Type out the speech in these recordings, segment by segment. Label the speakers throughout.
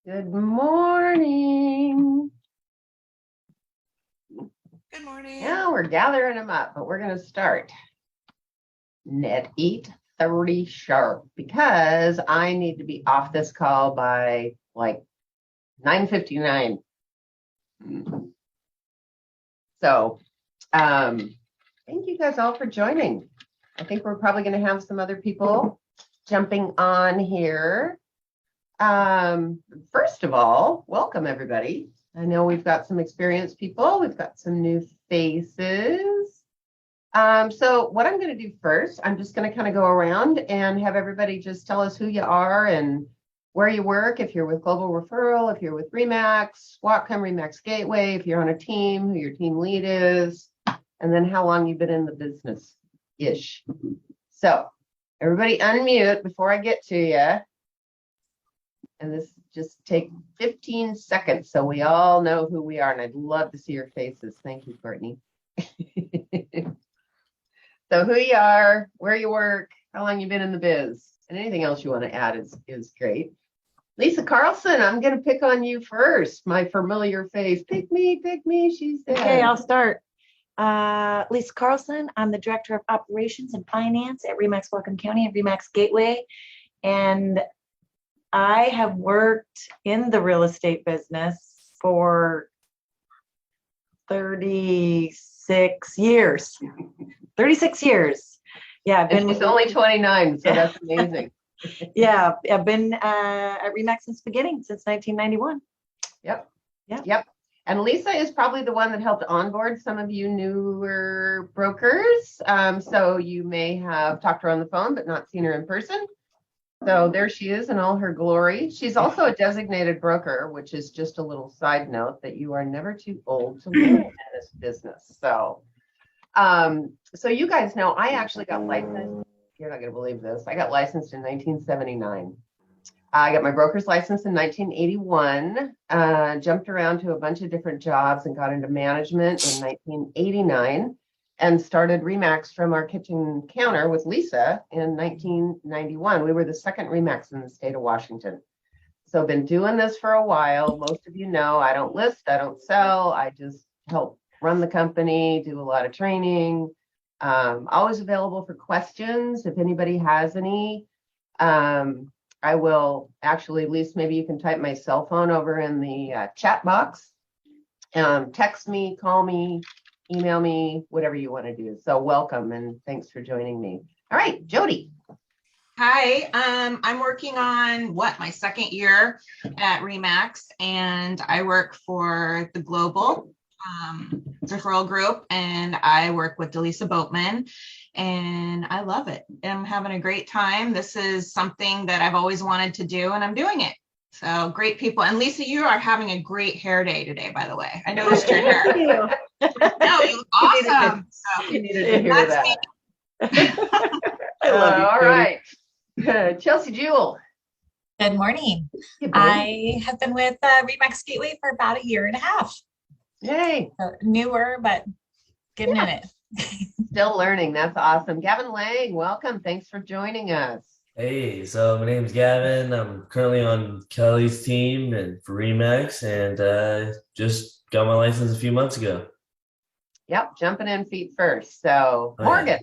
Speaker 1: Good morning.
Speaker 2: Good morning.
Speaker 1: Now we're gathering them up, but we're going to start at 8:30 sharp because I need to be off this call by like 9:59. So, thank you guys all for joining. I think we're probably going to have some other people jumping on here. First of all, welcome everybody. I know we've got some experienced people. We've got some new faces. So what I'm going to do first, I'm just going to kind of go around and have everybody just tell us who you are and where you work. If you're with Global Referral, if you're with RE/MAX, Whatcom RE/MAX Gateway, if you're on a team, who your team lead is, and then how long you've been in the business-ish. So everybody unmute before I get to you. And this just take 15 seconds so we all know who we are. And I'd love to see your faces. Thank you, Courtney. So who you are, where you work, how long you've been in the biz, and anything else you want to add is great. Lisa Carlson, I'm going to pick on you first. My familiar face. Pick me, she's there.
Speaker 3: Okay, I'll start. Lisa Carlson, I'm the Director of Operations and Finance at RE/MAX Whatcom County and RE/MAX Gateway. And I have worked in the real estate business for 36 years. 36 years. Yeah, I've been
Speaker 1: with only 29, so that's amazing.
Speaker 3: Yeah, I've been at RE/MAX since beginning, since 1991.
Speaker 1: Yep. And Lisa is probably the one that helped onboard some of you newer brokers. So you may have talked to her on the phone, but not seen her in person. So there she is in all her glory. She's also a designated broker, which is just a little side note that you are never too old to learn in this business. So, so you guys know, I actually got licensed. You're not going to believe this. I got licensed in 1979. I got my broker's license in 1981, jumped around to a bunch of different jobs and got into management in 1989 and started RE/MAX from our kitchen counter with Lisa in 1991. We were the second RE/MAX in the state of Washington. So been doing this for a while. Most of you know I don't list, I don't sell. I just help run the company, do a lot of training. Always available for questions if anybody has any. I will actually, at least maybe you can type my cell phone over in the chat box. Text me, call me, email me, whatever you want to do. So welcome and thanks for joining me. All right, Jody.
Speaker 2: Hi, I'm working on my second year at RE/MAX, and I work for the Global Referral Group, and I work with Delisa Boatman, and I love it. I'm having a great time. This is something that I've always wanted to do, and I'm doing it. So great people. And Lisa, you are having a great hair day today, by the way. I noticed your hair. No, you look awesome.
Speaker 1: You needed to hear that.
Speaker 3: I love you,
Speaker 1: all right. Chelsea Jewell.
Speaker 4: Good morning. I have been with RE/MAX Gateway for about a year and a half.
Speaker 1: Yay.
Speaker 4: So newer, but getting in it.
Speaker 1: Still learning. That's awesome. Gavin Lang, welcome. Thanks for joining us.
Speaker 5: Hey, so my name's Gavin. I'm currently on Kelly's team and for RE/MAX, and just got my license a few months ago.
Speaker 1: Yep, jumping in feet first. So Morgan,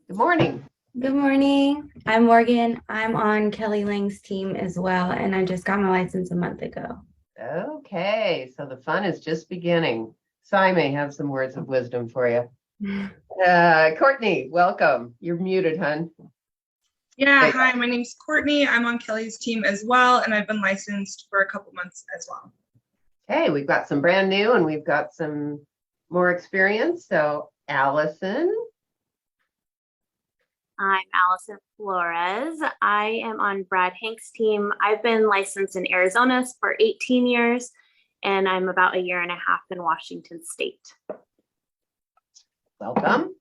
Speaker 1: good morning.
Speaker 6: Good morning. I'm Morgan. I'm on Kelly Lang's team as well, and I just got my license a month ago.
Speaker 1: Okay, so the fun is just beginning. So I may have some words of wisdom for you. Courtney, welcome. You're muted, hun.
Speaker 7: Yeah, hi, my name's Courtney. I'm on Kelly's team as well, and I've been licensed for a couple months as well.
Speaker 1: Okay, we've got some brand new and we've got some more experience. So Allison.
Speaker 8: I'm Allison Flores. I am on Brad Hank's team. I've been licensed in Arizona for 18 years, and I'm about a year and a half in Washington State.
Speaker 1: Welcome.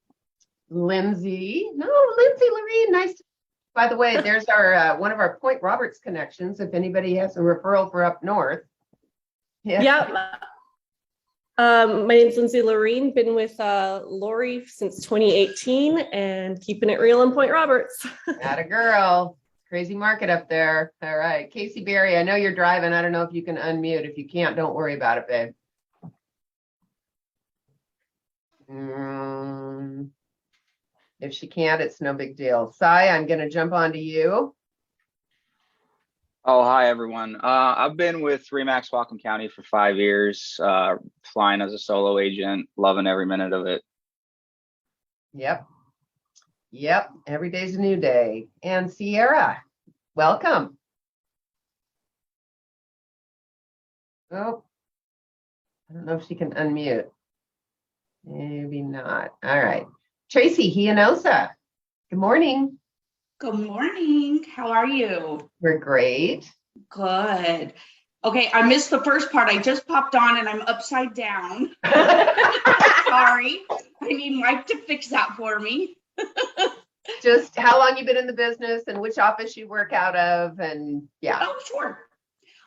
Speaker 1: Lindsay. Lindsay Lorene, nice to. By the way, there's our one of our Point Roberts connections. If anybody has a referral for up north.
Speaker 9: Yeah. Yep. My name's Lindsay Lorene. Been with Lori since 2018 and keeping it real in Point Roberts.
Speaker 1: Atta girl. Crazy market up there. All right. Casey Berry, I know you're driving. I don't know if you can unmute. If you can't, don't worry about it, babe. If she can't, it's no big deal. Sai, I'm going to jump onto you.
Speaker 10: Oh, hi, everyone. I've been with Remax Whatcom County for 5 years, flying as a solo agent, loving every minute of it.
Speaker 1: Yep. Every day's a new day. And Sierra, welcome. Oh, I don't know if she can unmute. Maybe not. All right. Tracy Hianosa, good morning.
Speaker 11: Good morning. How are you?
Speaker 1: We're great.
Speaker 11: Good. Okay, I missed the first part. I just popped on and I'm upside down. Sorry. I need Mike to fix that for me.
Speaker 1: Just how long you been in the business and which office you work out of, and yeah.
Speaker 11: Oh, sure.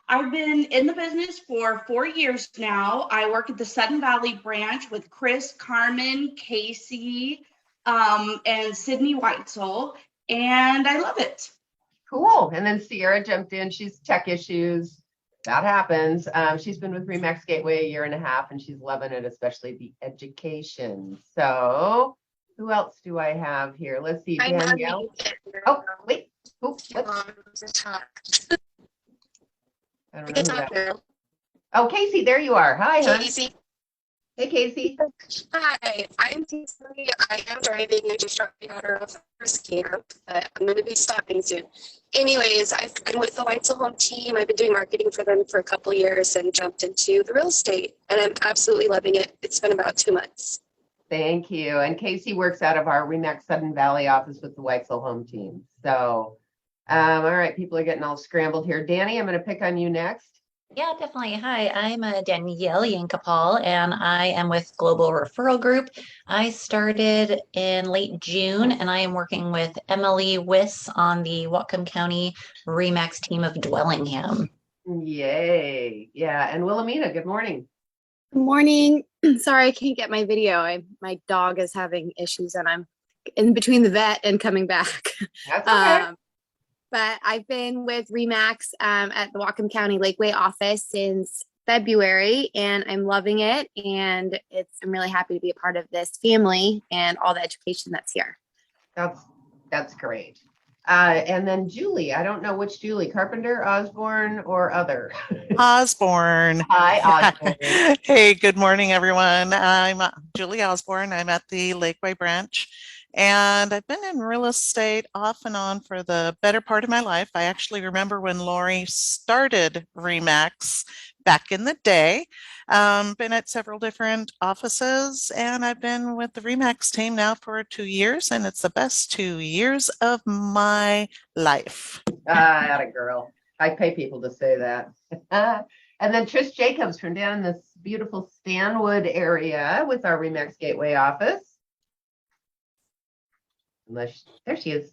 Speaker 11: I've been in the business for 4 years now. I work at the Sudden Valley branch with Chris, Carmen, Casey, and Sydney Weitzel, and I love it.
Speaker 1: Cool. And then Sierra jumped in. She's tech issues. That happens. She's been with Remax Gateway 1.5 years, and she's loving it, especially the education. So who else do I have here? Let's see. Danielle. Oh, wait. Ooh, I don't know who that. Oh, Casey, there you are. Hi,
Speaker 12: Casey.
Speaker 1: Hey, Casey.
Speaker 12: Hi, I'm Casey. I am driving. I just dropped the order of first camp, but I'm going to be stopping soon. Anyways, I've been with the Weitzel Home team. I've been doing marketing for them for a couple years and jumped into the real estate, and I'm absolutely loving it. It's been about 2 months.
Speaker 1: Thank you. And Casey works out of our Remax Sudden Valley office with the Weitzel Home team. So, all right, people are getting all scrambled here. Danny, I'm going to pick on you next.
Speaker 13: Yeah, definitely. Hi, I'm Danielle Yankapal, and I am with Global Referral Group. I started in late June, and I am working with Emily Wiss on the Whatcom County Remax team of Dwellingham.
Speaker 1: Yay. Yeah. And Wilhelmina, good morning.
Speaker 14: Good morning. Sorry, I can't get my video. My dog is having issues, and I'm in between the vet and coming back.
Speaker 1: That's okay.
Speaker 14: But I've been with Remax at the Whatcom County Lakeway office since February, and I'm loving it. And I'm really happy to be a part of this family and all the education that's here.
Speaker 1: That's great. And then Julie, I don't know which Julie, Carpenter, Osborne, or other.
Speaker 15: Osborne.
Speaker 1: Hi, Osborne.
Speaker 15: Hey, good morning, everyone. I'm Julie Osborne. I'm at the Lakeway branch. And I've been in real estate off and on for the better part of my life. I actually remember when Lori started Remax back in the day. Been at several different offices, and I've been with the Remax team now for 2 years, and it's the best 2 years of my life.
Speaker 1: Atta girl. I pay people to say that. And then Trish Jacobs from down in this beautiful Stanwood area with our Remax Gateway office. There she is.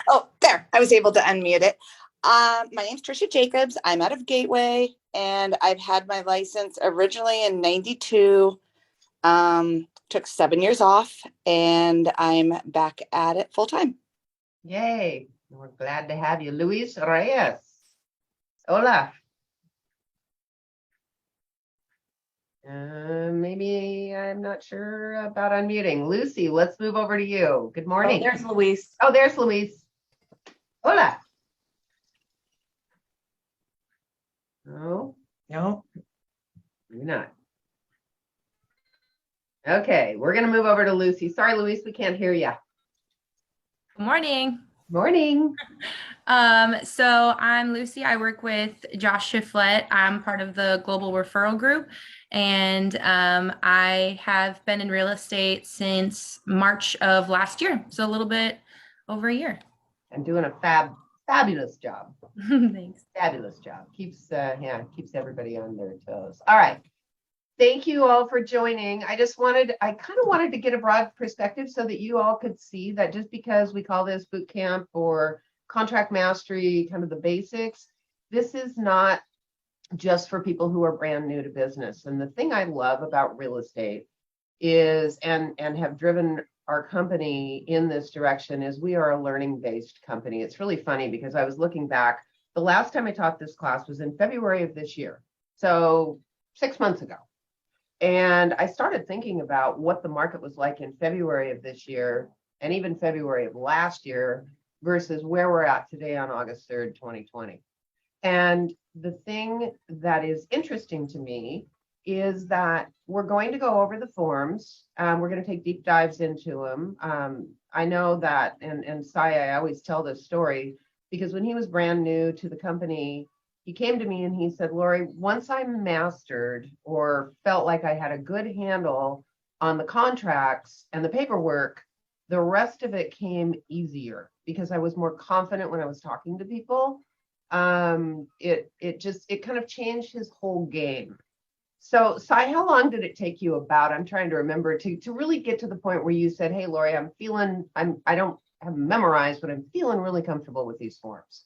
Speaker 16: Oh, there. I was able to unmute it. My name's Trisha Jacobs. I'm out of Gateway, and I've had my license originally in 92. Took 7 years off, and I'm back at it full time.
Speaker 1: Yay. We're glad to have you. Luis Reyes. Hola. Maybe I'm not sure about unmuting. Lucy, let's move over to you. Good morning.
Speaker 3: Oh, there's Luis.
Speaker 1: Oh, there's Luis. Hola. No.
Speaker 3: No.
Speaker 1: Maybe not. Okay, we're going to move over to Lucy. Sorry, Luis, we can't hear you.
Speaker 17: Good morning.
Speaker 1: Morning.
Speaker 17: So I'm Lucy. I work with Josh Shiflett. I'm part of the Global Referral Group, and I have been in real estate since March of last year, so a little bit over a year.
Speaker 1: I'm doing a fabulous job.
Speaker 17: Thanks.
Speaker 1: Fabulous job. Keeps everybody on their toes. All right. Thank you all for joining. I kind of wanted to get a broad perspective so that you all could see that just because we call this boot camp or contract mastery, kind of the basics, this is not just for people who are brand new to business. And the thing I love about real estate is, and have driven our company in this direction is we are a learning-based company. It's really funny because I was looking back. The last time I taught this class was in February of this year, so 6 months ago. And I started thinking about what the market was like in February of this year and even February of last year versus where we're at today on August 3rd, 2020. And the thing that is interesting to me is that we're going to go over the forms. We're going to take deep dives into them. I know that, and Sai, I always tell this story because when he was brand new to the company, he came to me and he said, Lori, once I mastered or felt like I had a good handle on the contracts and the paperwork, the rest of it came easier because I was more confident when I was talking to people. It kind of changed his whole game. So, Sai, how long did it take you I'm trying to remember, to really get to the point where you said, hey, Lori, I don't have memorized, but I'm feeling really comfortable with these forms?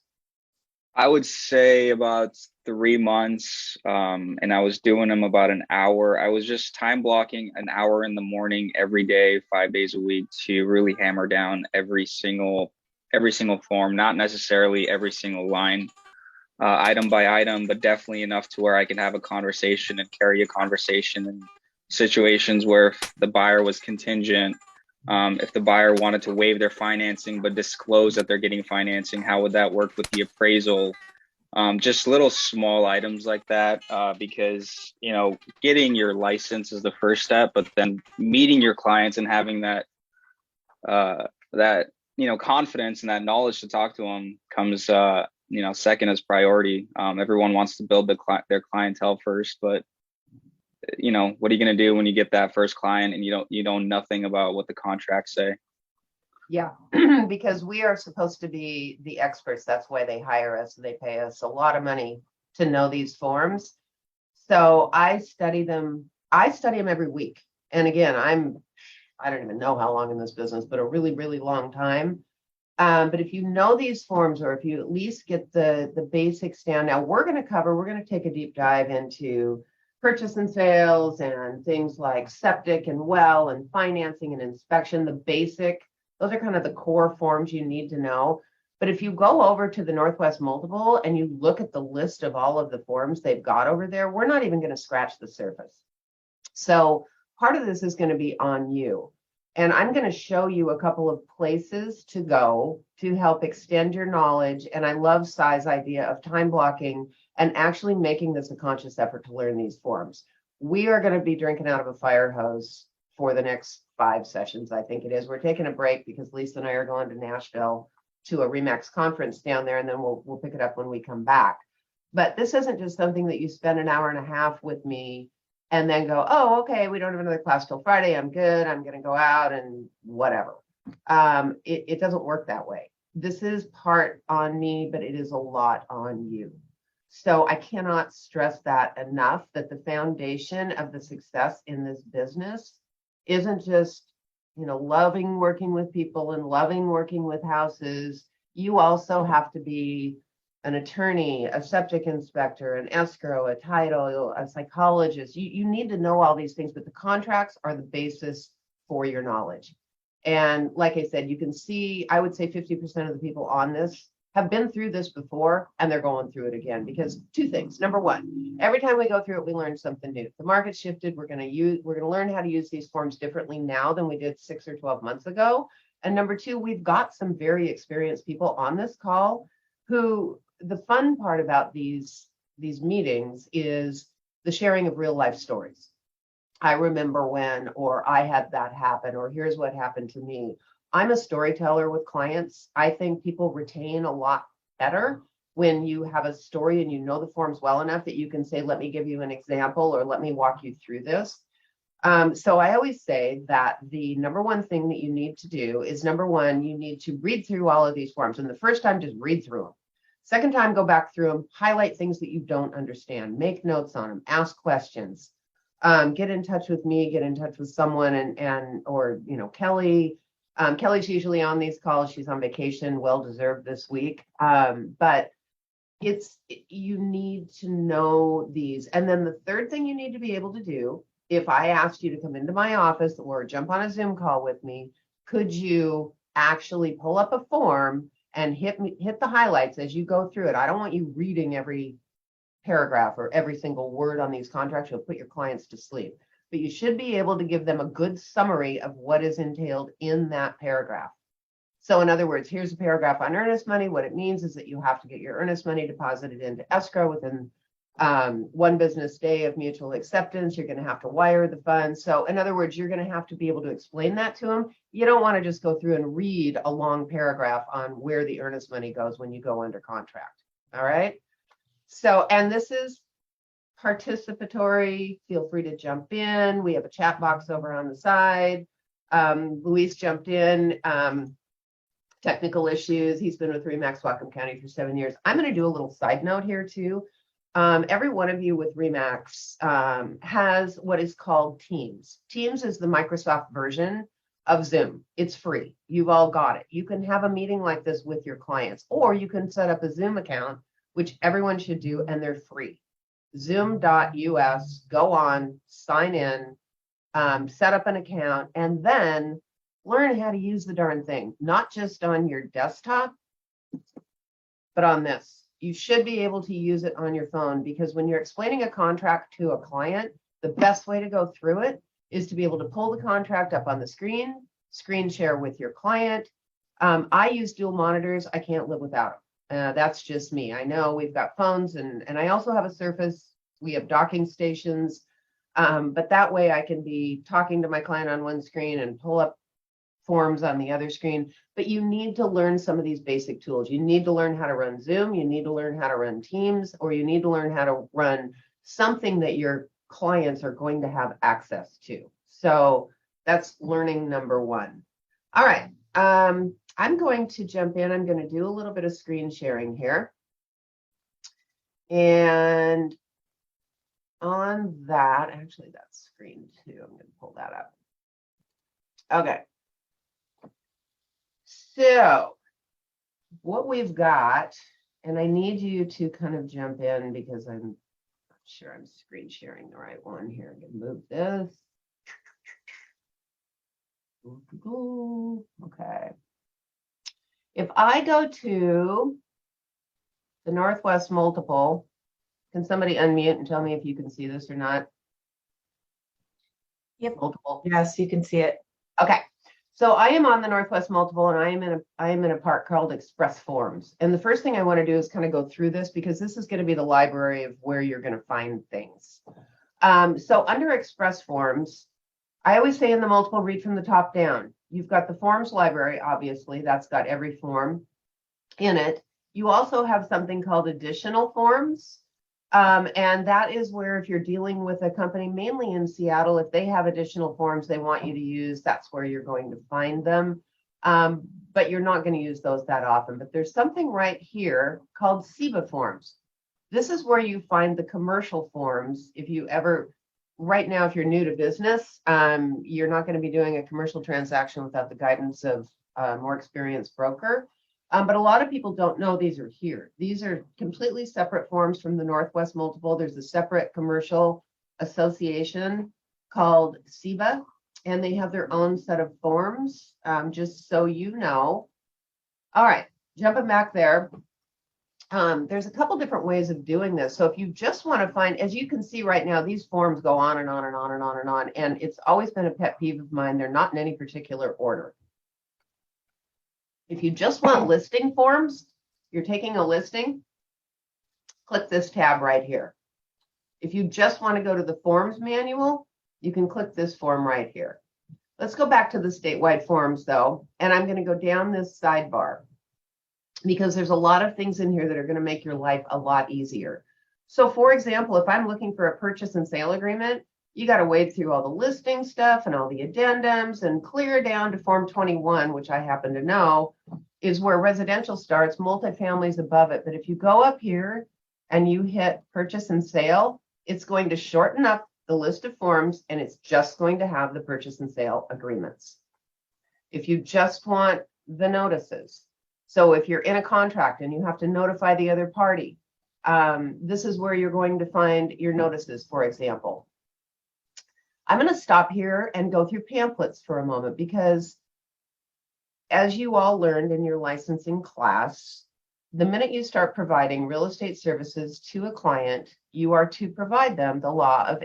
Speaker 10: I would say about 3 months, and I was doing them about an hour. I was just time blocking an hour in the morning every day, 5 days a week to really hammer down every single form, not necessarily every single line, item by item, but definitely enough to where I can have a conversation and carry a conversation in situations where if the buyer was contingent, if the buyer wanted to waive their financing but disclose that they're getting financing, how would that work with the appraisal? Just little small items like that, because getting your license is the first step, but then meeting your clients and having that confidence and that knowledge to talk to them comes second as priority. Everyone wants to build their clientele first, but what are you going to do when you get that first client and you know nothing about what the contracts say?
Speaker 1: Yeah, because we are supposed to be the experts. That's why they hire us. They pay us a lot of money to know these forms. So I study them. I study them every week. And again, I don't even know how long in this business, but a really, really long time. But if you know these forms, or if you at least get the basics down, now we're going to take a deep dive into purchase and sales and things like septic and well and financing and inspection, the basic. Those are kind of the core forms you need to know. But if you go over to the Northwest Multiple and you look at the list of all of the forms they've got over there, we're not even going to scratch the surface. So part of this is going to be on you. And I'm going to show you a couple of places to go to help extend your knowledge. And I love Sai's idea of time blocking and actually making this a conscious effort to learn these forms. We are going to be drinking out of a fire hose for the next 5 sessions, I think it is. We're taking a break because Lisa and I are going to Nashville to a RE/MAX conference down there, and then we'll pick it up when we come back. But this isn't just something that you spend an hour and a half with me and then go, oh, okay, we don't have another class till Friday. I'm good. I'm going to go out and whatever. It doesn't work that way. This is part on me, but it is a lot on you. So I cannot stress that enough, that the foundation of the success in this business isn't just, loving working with people and loving working with houses. You also have to be an attorney, a septic inspector, an escrow, a title, a psychologist. You need to know all these things, but the contracts are the basis for your knowledge. And like I said, you can see, I would say 50% of the people on this have been through this before, and they're going through it again because 2 things. Number 1, every time we go through it, we learn something new. The market shifted. We're going to learn how to use these forms differently now than we did 6 or 12 months ago. And number 2, we've got some very experienced people on this call who, the fun part about these meetings is the sharing of real life stories. I remember when, or I had that happen, or here's what happened to me. I'm a storyteller with clients. I think people retain a lot better when you have a story and you know the forms well enough that you can say, let me give you an example, or let me walk you through this. So I always say that the number 1 thing that you need to do is, number 1, you need to read through all of these forms. And the first time, just read through them. Second time, go back through them, highlight things that you don't understand, make notes on them, ask questions, get in touch with me, get in touch with someone, or Kelly. Kelly's usually on these calls. She's on vacation, well-deserved this week. But you need to know these. And then the third thing you need to be able to do, if I asked you to come into my office or jump on a Zoom call with me, could you actually pull up a form and hit the highlights as you go through it? I don't want you reading every paragraph or every single word on these contracts. You'll put your clients to sleep. But you should be able to give them a good summary of what is entailed in that paragraph. So in other words, here's a paragraph on earnest money. What it means is that you have to get your earnest money deposited into escrow within 1 business day of mutual acceptance. You're going to have to wire the funds. So in other words, you're going to have to be able to explain that to them. You don't want to just go through and read a long paragraph on where the earnest money goes when you go under contract. All right. So, and this is participatory. Feel free to jump in. We have a chat box over on the side. Luis jumped in. Technical issues. He's been with RE/MAX Whatcom County for 7 years. I'm going to do a little side note here too. Every one of you with RE/MAX has what is called Teams. Teams is the Microsoft version of Zoom. It's free. You've all got it. You can have a meeting like this with your clients, or you can set up a Zoom account, which everyone should do, and they're free. Zoom.us, go on, sign in, set up an account, and then learn how to use the darn thing, not just on your desktop, but on this. You should be able to use it on your phone, because when you're explaining a contract to a client, the best way to go through it is to be able to pull the contract up on the screen share with your client. I use dual monitors. I can't live without them. That's just me. I know we've got phones and I also have a Surface. We have docking stations, but that way I can be talking to my client on one screen and pull up forms on the other screen. But you need to learn some of these basic tools. You need to learn how to run Zoom. You need to learn how to run Teams, or you need to learn how to run something that your clients are going to have access to. So that's learning number 1. All right. I'm going to jump in. I'm going to do a little bit of screen sharing here. And on that, actually that's screen 2. I'm going to pull that up. Okay. So what we've got, and I need you to kind of jump in because I'm not sure I'm screen sharing the right one here. I'm going to move this. Okay. If I go to the Northwest Multiple, can somebody unmute and tell me if you can see this or not?
Speaker 3: Yep.
Speaker 1: Multiple.
Speaker 3: Yes, you can see it.
Speaker 1: Okay. So I am on the Northwest Multiple, and I am in a part called Express Forms. And the first thing I want to do is kind of go through this, because this is going to be the library of where you're going to find things. So under Express Forms, I always say in the multiple, read from the top down. You've got the forms library, obviously, that's got every form in it. You also have something called additional forms. And that is where, if you're dealing with a company, mainly in Seattle, if they have additional forms they want you to use, that's where you're going to find them. But you're not going to use those that often. But there's something right here called CEBA forms. This is where you find the commercial forms. If you ever, right now, if you're new to business, you're not going to be doing a commercial transaction without the guidance of a more experienced broker. But a lot of people don't know these are here. These are completely separate forms from the Northwest Multiple. There's a separate commercial association called CEBA, and they have their own set of forms, just so you know. All right, jumping back there. There's a couple different ways of doing this. So if you just want to find, as you can see right now, these forms go on and on and on and on and on. And it's always been a pet peeve of mine. They're not in any particular order. If you just want listing forms, you're taking a listing, click this tab right here. If you just want to go to the forms manual, you can click this form right here. Let's go back to the statewide forms though, and I'm going to go down this sidebar, because there's a lot of things in here that are going to make your life a lot easier. So for example, if I'm looking for a purchase and sale agreement, you got to wade through all the listing stuff and all the addendums and clear down to Form 21, which I happen to know is where residential starts, multifamily above it. But if you go up here and you hit purchase and sale, it's going to shorten up the list of forms, and it's just going to have the purchase and sale agreements. If you just want the notices, so if you're in a contract and you have to notify the other party, this is where you're going to find your notices, for example. I'm going to stop here and go through pamphlets for a moment, because as you all learned in your licensing class, the minute you start providing real estate services to a client, you are to provide them the law of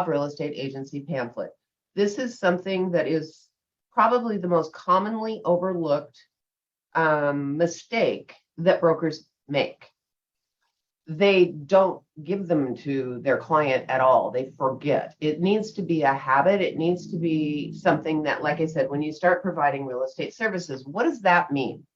Speaker 1: real estate agency pamphlet. This is something that is probably the most commonly overlooked mistake that brokers make. They don't give them to their client at all. They forget. It needs to be a habit. It needs to be something that, like I said, when you start providing real estate services, what does that mean?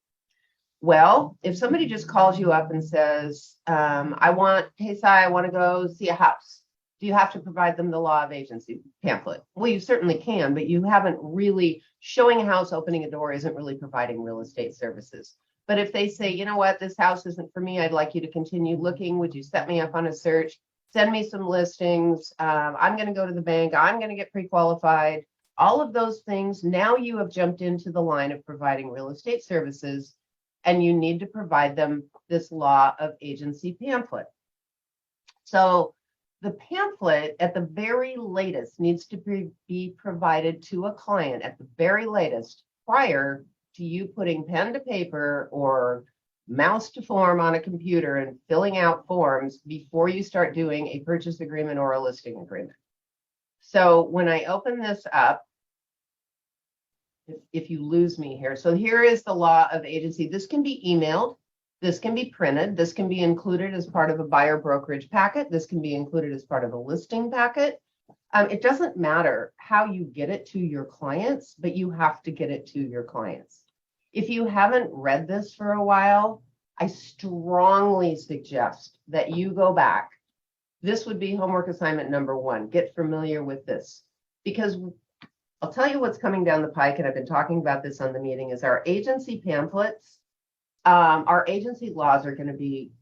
Speaker 1: Well, if somebody just calls you up and says, hey, Si, I want to go see a house. Do you have to provide them the law of agency pamphlet? Well, you certainly can, but you haven't really, showing a house, opening a door isn't really providing real estate services. But if they say, you know what, this house isn't for me, I'd like you to continue looking. Would you set me up on a search? Send me some listings. I'm going to go to the bank. I'm going to get pre-qualified. All of those things. Now you have jumped into the line of providing real estate services, and you need to provide them this law of agency pamphlet. So the pamphlet at the very latest needs to be provided to a client at the very latest prior to you putting pen to paper or mouse to form on a computer and filling out forms before you start doing a purchase agreement or a listing agreement. So when I open this up, if you lose me here, so here is the law of agency. This can be emailed, this can be printed, this can be included as part of a buyer brokerage packet, this can be included as part of a listing packet. It doesn't matter how you get it to your clients, but you have to get it to your clients. If you haven't read this for a while, I strongly suggest that you go back. This would be homework assignment number 1. Get familiar with this, because I'll tell you what's coming down the pike, and I've been talking about this on the meeting, is our agency pamphlets. Our agency laws are going to be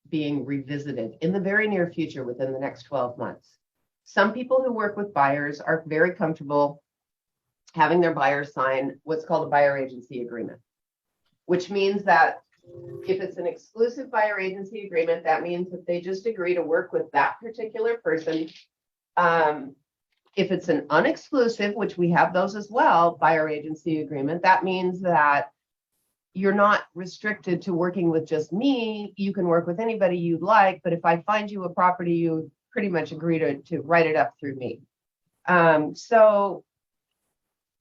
Speaker 1: being revisited in the very near future within the next 12 months. Some people who work with buyers are very comfortable having their buyers sign what's called a buyer agency agreement, which means that if it's an exclusive buyer agency agreement, that means that they just agree to work with that particular person. If it's an unexclusive, which we have those as well, buyer agency agreement, that means that you're not restricted to working with just me. You can work with anybody you'd like, but if I find you a property, you pretty much agree to write it up through me. So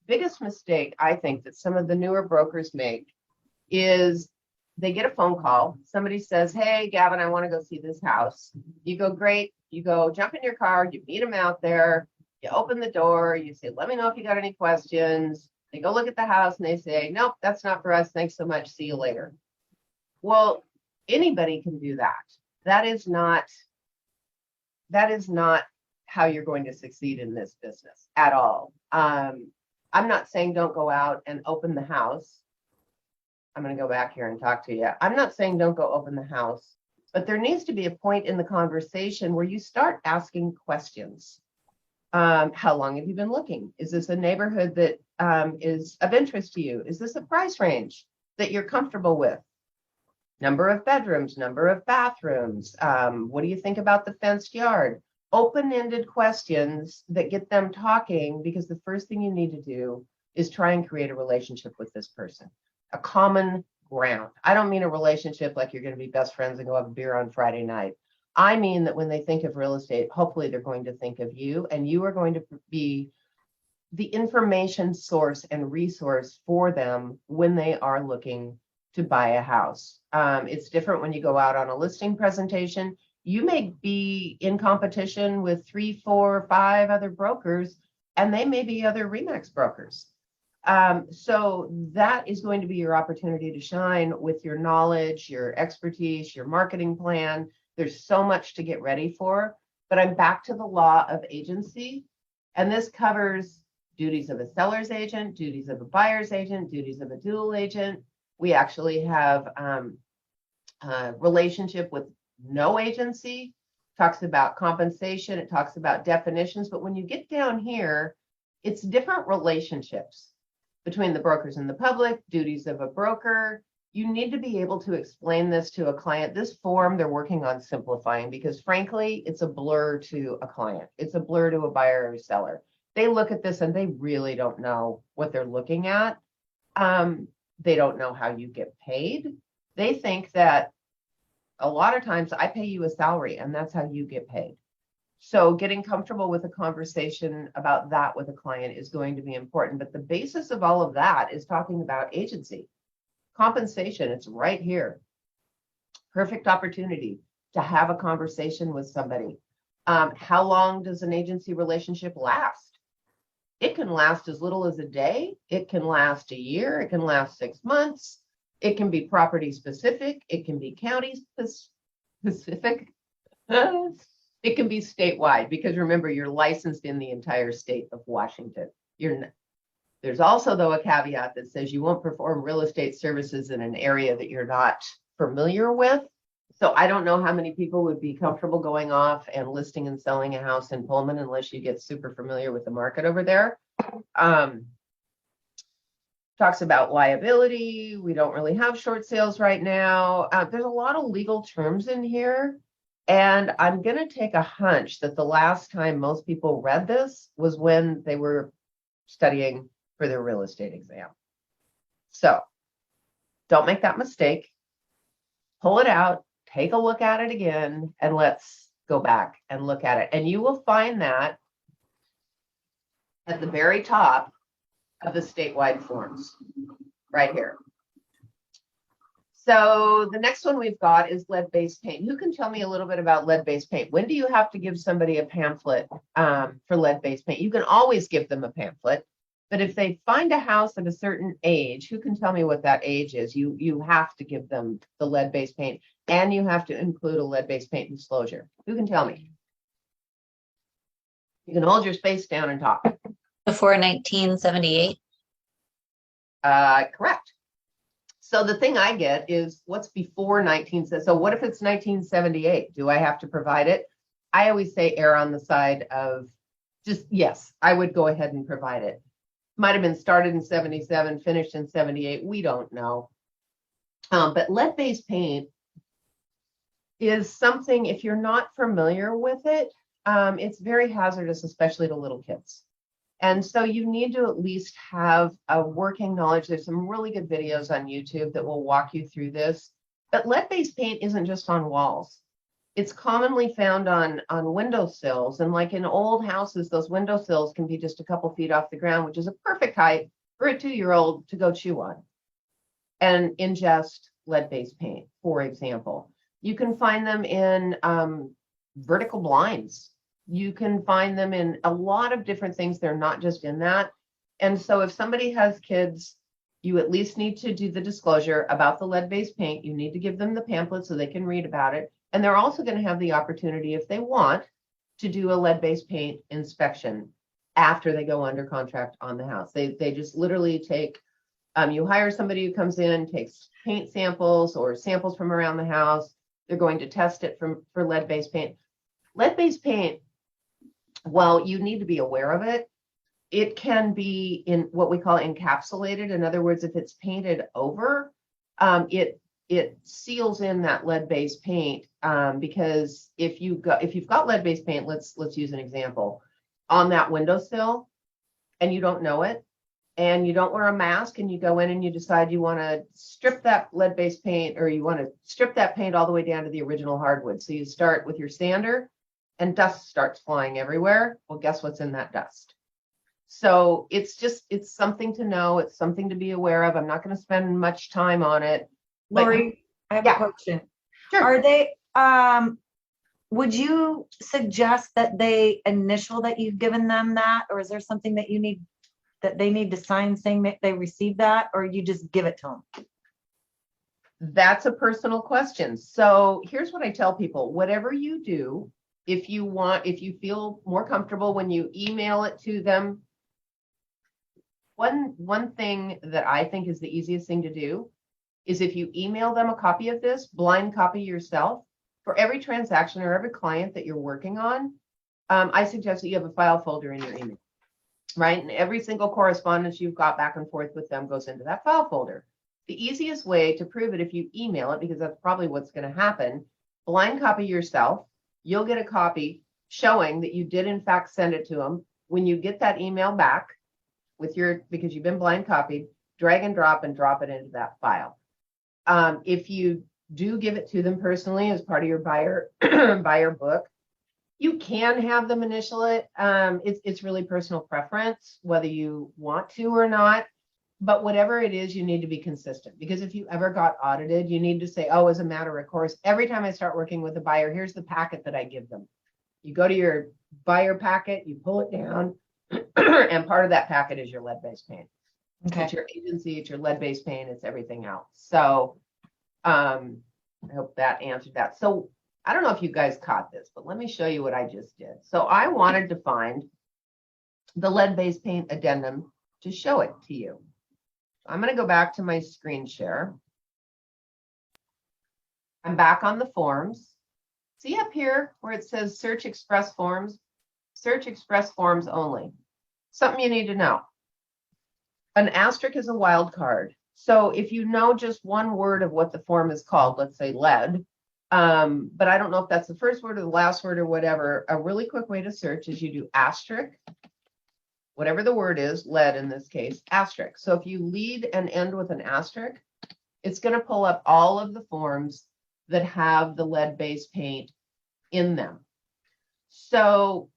Speaker 1: biggest mistake I think that some of the newer brokers make is they get a phone call. Somebody says, hey, Gavin, I want to go see this house. You go, great. You go jump in your car, you meet them out there, you open the door, you say, let me know if you got any questions. They go look at the house and they say, nope, that's not for us. Thanks so much. See you later. Well, anybody can do that. That is not how you're going to succeed in this business at all. I'm not saying don't go out and open the house. I'm going to go back here and talk to you. I'm not saying don't go open the house, but there needs to be a point in the conversation where you start asking questions. How long have you been looking? Is this a neighborhood that is of interest to you? Is this a price range that you're comfortable with? Number of bedrooms, number of bathrooms. What do you think about the fenced yard? Open-ended questions that get them talking, because the first thing you need to do is try and create a relationship with this person, a common ground. I don't mean a relationship like you're going to be best friends and go have a beer on Friday night. I mean that when they think of real estate, hopefully they're going to think of you, and you are going to be the information source and resource for them when they are looking to buy a house. It's different when you go out on a listing presentation. You may be in competition with 3, 4, 5 other brokers, and they may be other RE/MAX brokers. So that is going to be your opportunity to shine with your knowledge, your expertise, your marketing plan. There's so much to get ready for, but I'm back to the law of agency, and this covers duties of a seller's agent, duties of a buyer's agent, duties of a dual agent. We actually have a relationship with no agency, talks about compensation, it talks about definitions, but when you get down here, it's different relationships between the brokers and the public, duties of a broker. You need to be able to explain this to a client. This form they're working on simplifying, because frankly, it's a blur to a client. It's a blur to a buyer or seller. They look at this and they really don't know what they're looking at. They don't know how you get paid. They think that a lot of times I pay you a salary and that's how you get paid. So getting comfortable with a conversation about that with a client is going to be important. But the basis of all of that is talking about agency. Compensation, it's right here. Perfect opportunity to have a conversation with somebody. How long does an agency relationship last? It can last as little as a day. It can last a year. It can last 6 months. It can be property specific. It can be county specific. It can be statewide, because remember, you're licensed in the entire state of Washington. There's also, though, a caveat that says you won't perform real estate services in an area that you're not familiar with. So I don't know how many people would be comfortable going off and listing and selling a house in Pullman unless you get super familiar with the market over there. Talks about liability. We don't really have short sales right now. There's a lot of legal terms in here. And I'm going to take a hunch that the last time most people read this was when they were studying for their real estate exam. So don't make that mistake. Pull it out, take a look at it again, and let's go back and look at it. And you will find that at the very top of the statewide forms, right here. So the next one we've got is lead-based paint. Who can tell me a little bit about lead-based paint? When do you have to give somebody a pamphlet for lead-based paint? You can always give them a pamphlet, but if they find a house at a certain age, who can tell me what that age is? You have to give them the lead-based paint, and you have to include a lead-based paint disclosure. Who can tell me? You can hold your space down and talk.
Speaker 13: Before 1978?
Speaker 1: Correct. So the thing I get is what's before 1970. So what if it's 1978? Do I have to provide it? I always say err on the side of just, yes, I would go ahead and provide it. Might have been started in 77, finished in 78. We don't know. But lead-based paint is something, if you're not familiar with it, it's very hazardous, especially to little kids. And so you need to at least have a working knowledge. There's some really good videos on YouTube that will walk you through this. But lead-based paint isn't just on walls. It's commonly found on windowsills. And like in old houses, those windowsills can be just a couple feet off the ground, which is a perfect height for a 2-year-old to go chew on and ingest lead-based paint, for example. You can find them in vertical blinds. You can find them in a lot of different things. They're not just in that. And so if somebody has kids, you at least need to do the disclosure about the lead-based paint. You need to give them the pamphlet so they can read about it. And they're also going to have the opportunity, if they want, to do a lead-based paint inspection after they go under contract on the house. They just literally take, you hire somebody who comes in, takes paint samples or samples from around the house. They're going to test it for lead-based paint. Lead-based paint, well, you need to be aware of it. It can be in what we call encapsulated. In other words, if it's painted over, it seals in that lead-based paint. Because if you've got lead-based paint, let's use an example on that windowsill, and you don't know it, and you don't wear a mask, and you go in and you decide you want to strip that lead-based paint, or you want to strip that paint all the way down to the original hardwood. So you start with your sander, and dust starts flying everywhere. Well, guess what's in that dust? So it's something to know. It's something to be aware of. I'm not going to spend much time on it.
Speaker 3: Lori, I have a question. Sure. Are they, would you suggest that they initial that you've given them that, or is there something that they need to sign saying that they received that, or you just give it to them?
Speaker 1: That's a personal question. So here's what I tell people. Whatever you do, if you feel more comfortable when you email it to them, one thing that I think is the easiest thing to do is if you email them a copy of this, blind copy yourself. For every transaction or every client that you're working on, I suggest that you have a file folder in your email, right? And every single correspondence you've got back and forth with them goes into that file folder. The easiest way to prove it, if you email it, because that's probably what's going to happen, blind copy yourself. You'll get a copy showing that you did in fact send it to them. When you get that email back because you've been blind copied, drag and drop it into that file. If you do give it to them personally as part of your buyer buyer book, you can have them initial it. It's really personal preference, whether you want to or not. But whatever it is, you need to be consistent, because if you ever got audited, you need to say, oh, as a matter of course, every time I start working with a buyer, here's the packet that I give them. You go to your buyer packet, you pull it down, and part of that packet is your lead-based paint.
Speaker 3: Okay.
Speaker 1: It's your agency, it's your lead-based paint, it's everything else. So I hope that answered that. So I don't know if you guys caught this, but let me show you what I just did. So I wanted to find the lead-based paint addendum to show it to you. I'm going to go back to my screen share. I'm back on the forms. See up here where it says search express forms? Search express forms only. Something you need to know. An asterisk is a wild card. So if you know just one word of what the form is called, let's say lead, but I don't know if that's the first word or the last word or whatever, a really quick way to search is you do asterisk, whatever the word is, lead in this case, asterisk. So if you lead and end with an asterisk, it's going to pull up all of the forms that have the lead-based paint in them. So,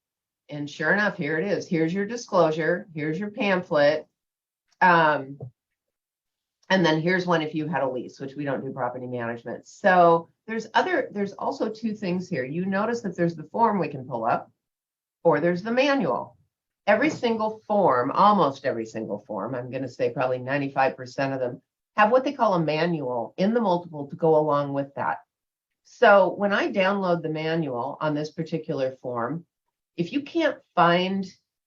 Speaker 1: and sure enough, here it is. Here's your disclosure. Here's your pamphlet. And then here's one if you had a lease, which we don't do property management. So there's also two things here. You notice that there's the form we can pull up, or there's the manual. Every single form, almost every single form, I'm going to say probably 95% of them, have what they call a manual in the multiple to go along with that. So when I download the manual on this particular form, if you can't find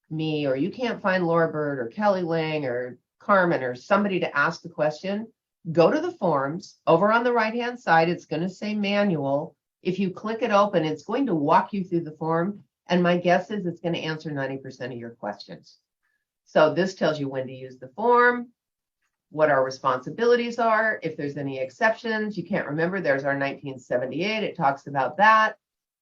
Speaker 1: me, or you can't find Laura Bird or Kelly Lang or Carmen or somebody to ask the question, go to the forms. Over on the right-hand side, it's going to say manual. If you click it open, it's going to walk you through the form. And my guess is it's going to answer 90% of your questions. So this tells you when to use the form, what our responsibilities are, if there's any exceptions. You can't remember, there's our 1978. It talks about that.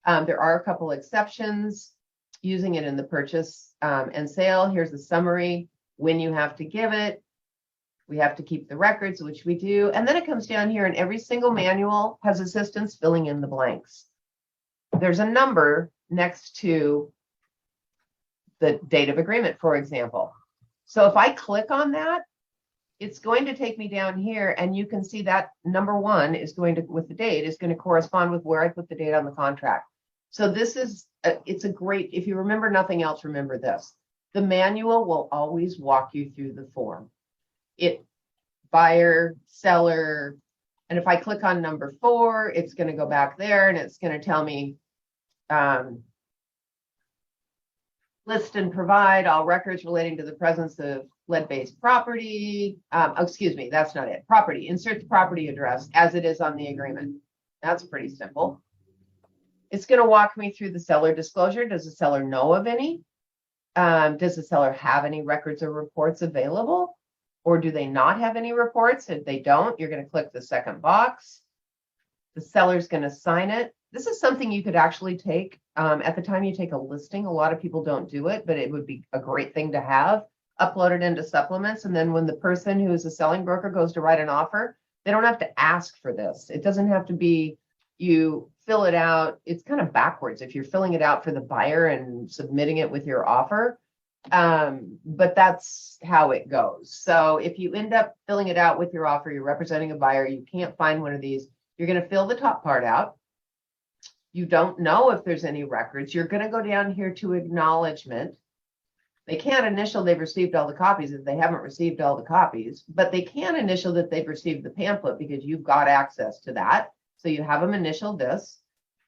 Speaker 1: There are a couple exceptions, using it in the purchase and sale. Here's the summary, when you have to give it. We have to keep the records, which we do. And then it comes down here, and every single manual has assistance filling in the blanks. There's a number next to the date of agreement, for example. So if I click on that, it's going to take me down here, and you can see that number one is going to, with the date, is going to correspond with where I put the date on the contract. So this is, it's a great, if you remember nothing else, remember this. The manual will always walk you through the form. It, buyer, seller, and if I click on number 4, it's going to go back there, and it's going to tell me list and provide all records relating to the presence of lead-based property. Excuse me, that's not it. Property, insert the property address as it is on the agreement. That's pretty simple. It's going to walk me through the seller disclosure. Does the seller know of any? Does the seller have any records or reports available? Or do they not have any reports? If they don't, you're going to click the second box. The seller's going to sign it. This is something you could actually take at the time you take a listing. A lot of people don't do it, but it would be a great thing to have. Upload it into supplements. And then when the person who is a selling broker goes to write an offer, they don't have to ask for this. It doesn't have to be you fill it out. It's kind of backwards if you're filling it out for the buyer and submitting it with your offer. But that's how it goes. So if you end up filling it out with your offer, you're representing a buyer, you can't find one of these, you're going to fill the top part out. You don't know if there's any records. You're going to go down here to acknowledgement. They can't initial they've received all the copies if they haven't received all the copies, but they can initial that they've received the pamphlet because you've got access to that. So you have them initial this.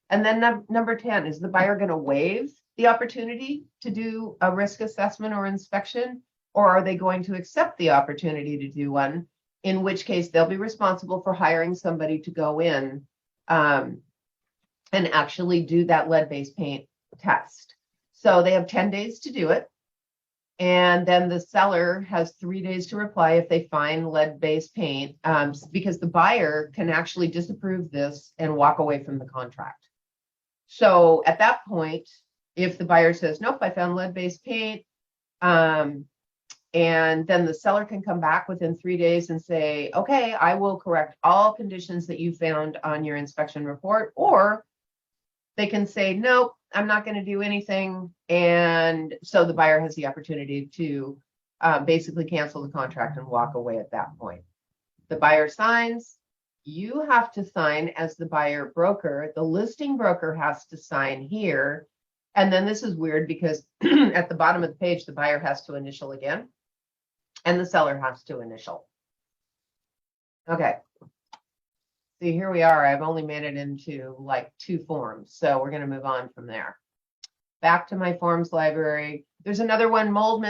Speaker 1: And then number 10, is the buyer going to waive the opportunity to do a risk assessment or inspection, or are they going to accept the opportunity to do one, in which case they'll be responsible for hiring somebody to go in and actually do that lead-based paint test. So they have 10 days to do it. And then the seller has 3 days to reply if they find lead-based paint, because the buyer can actually disapprove this and walk away from the contract. So at that point, if the buyer says, nope, I found lead-based paint, and And then the seller can come back within 3 days and say, okay, I will correct all conditions that you found on your inspection report. Or they can say, nope, I'm not going to do anything. And so the buyer has the opportunity to basically cancel the contract and walk away at that point. The buyer signs. You have to sign as the buyer broker. The listing broker has to sign here. And then this is weird because at the bottom of the page, the buyer has to initial again and the seller has to initial. Okay. See, here we are. I've only made it into like 2 forms. So we're going to move on from there. Back to my forms library. There's another one, mold,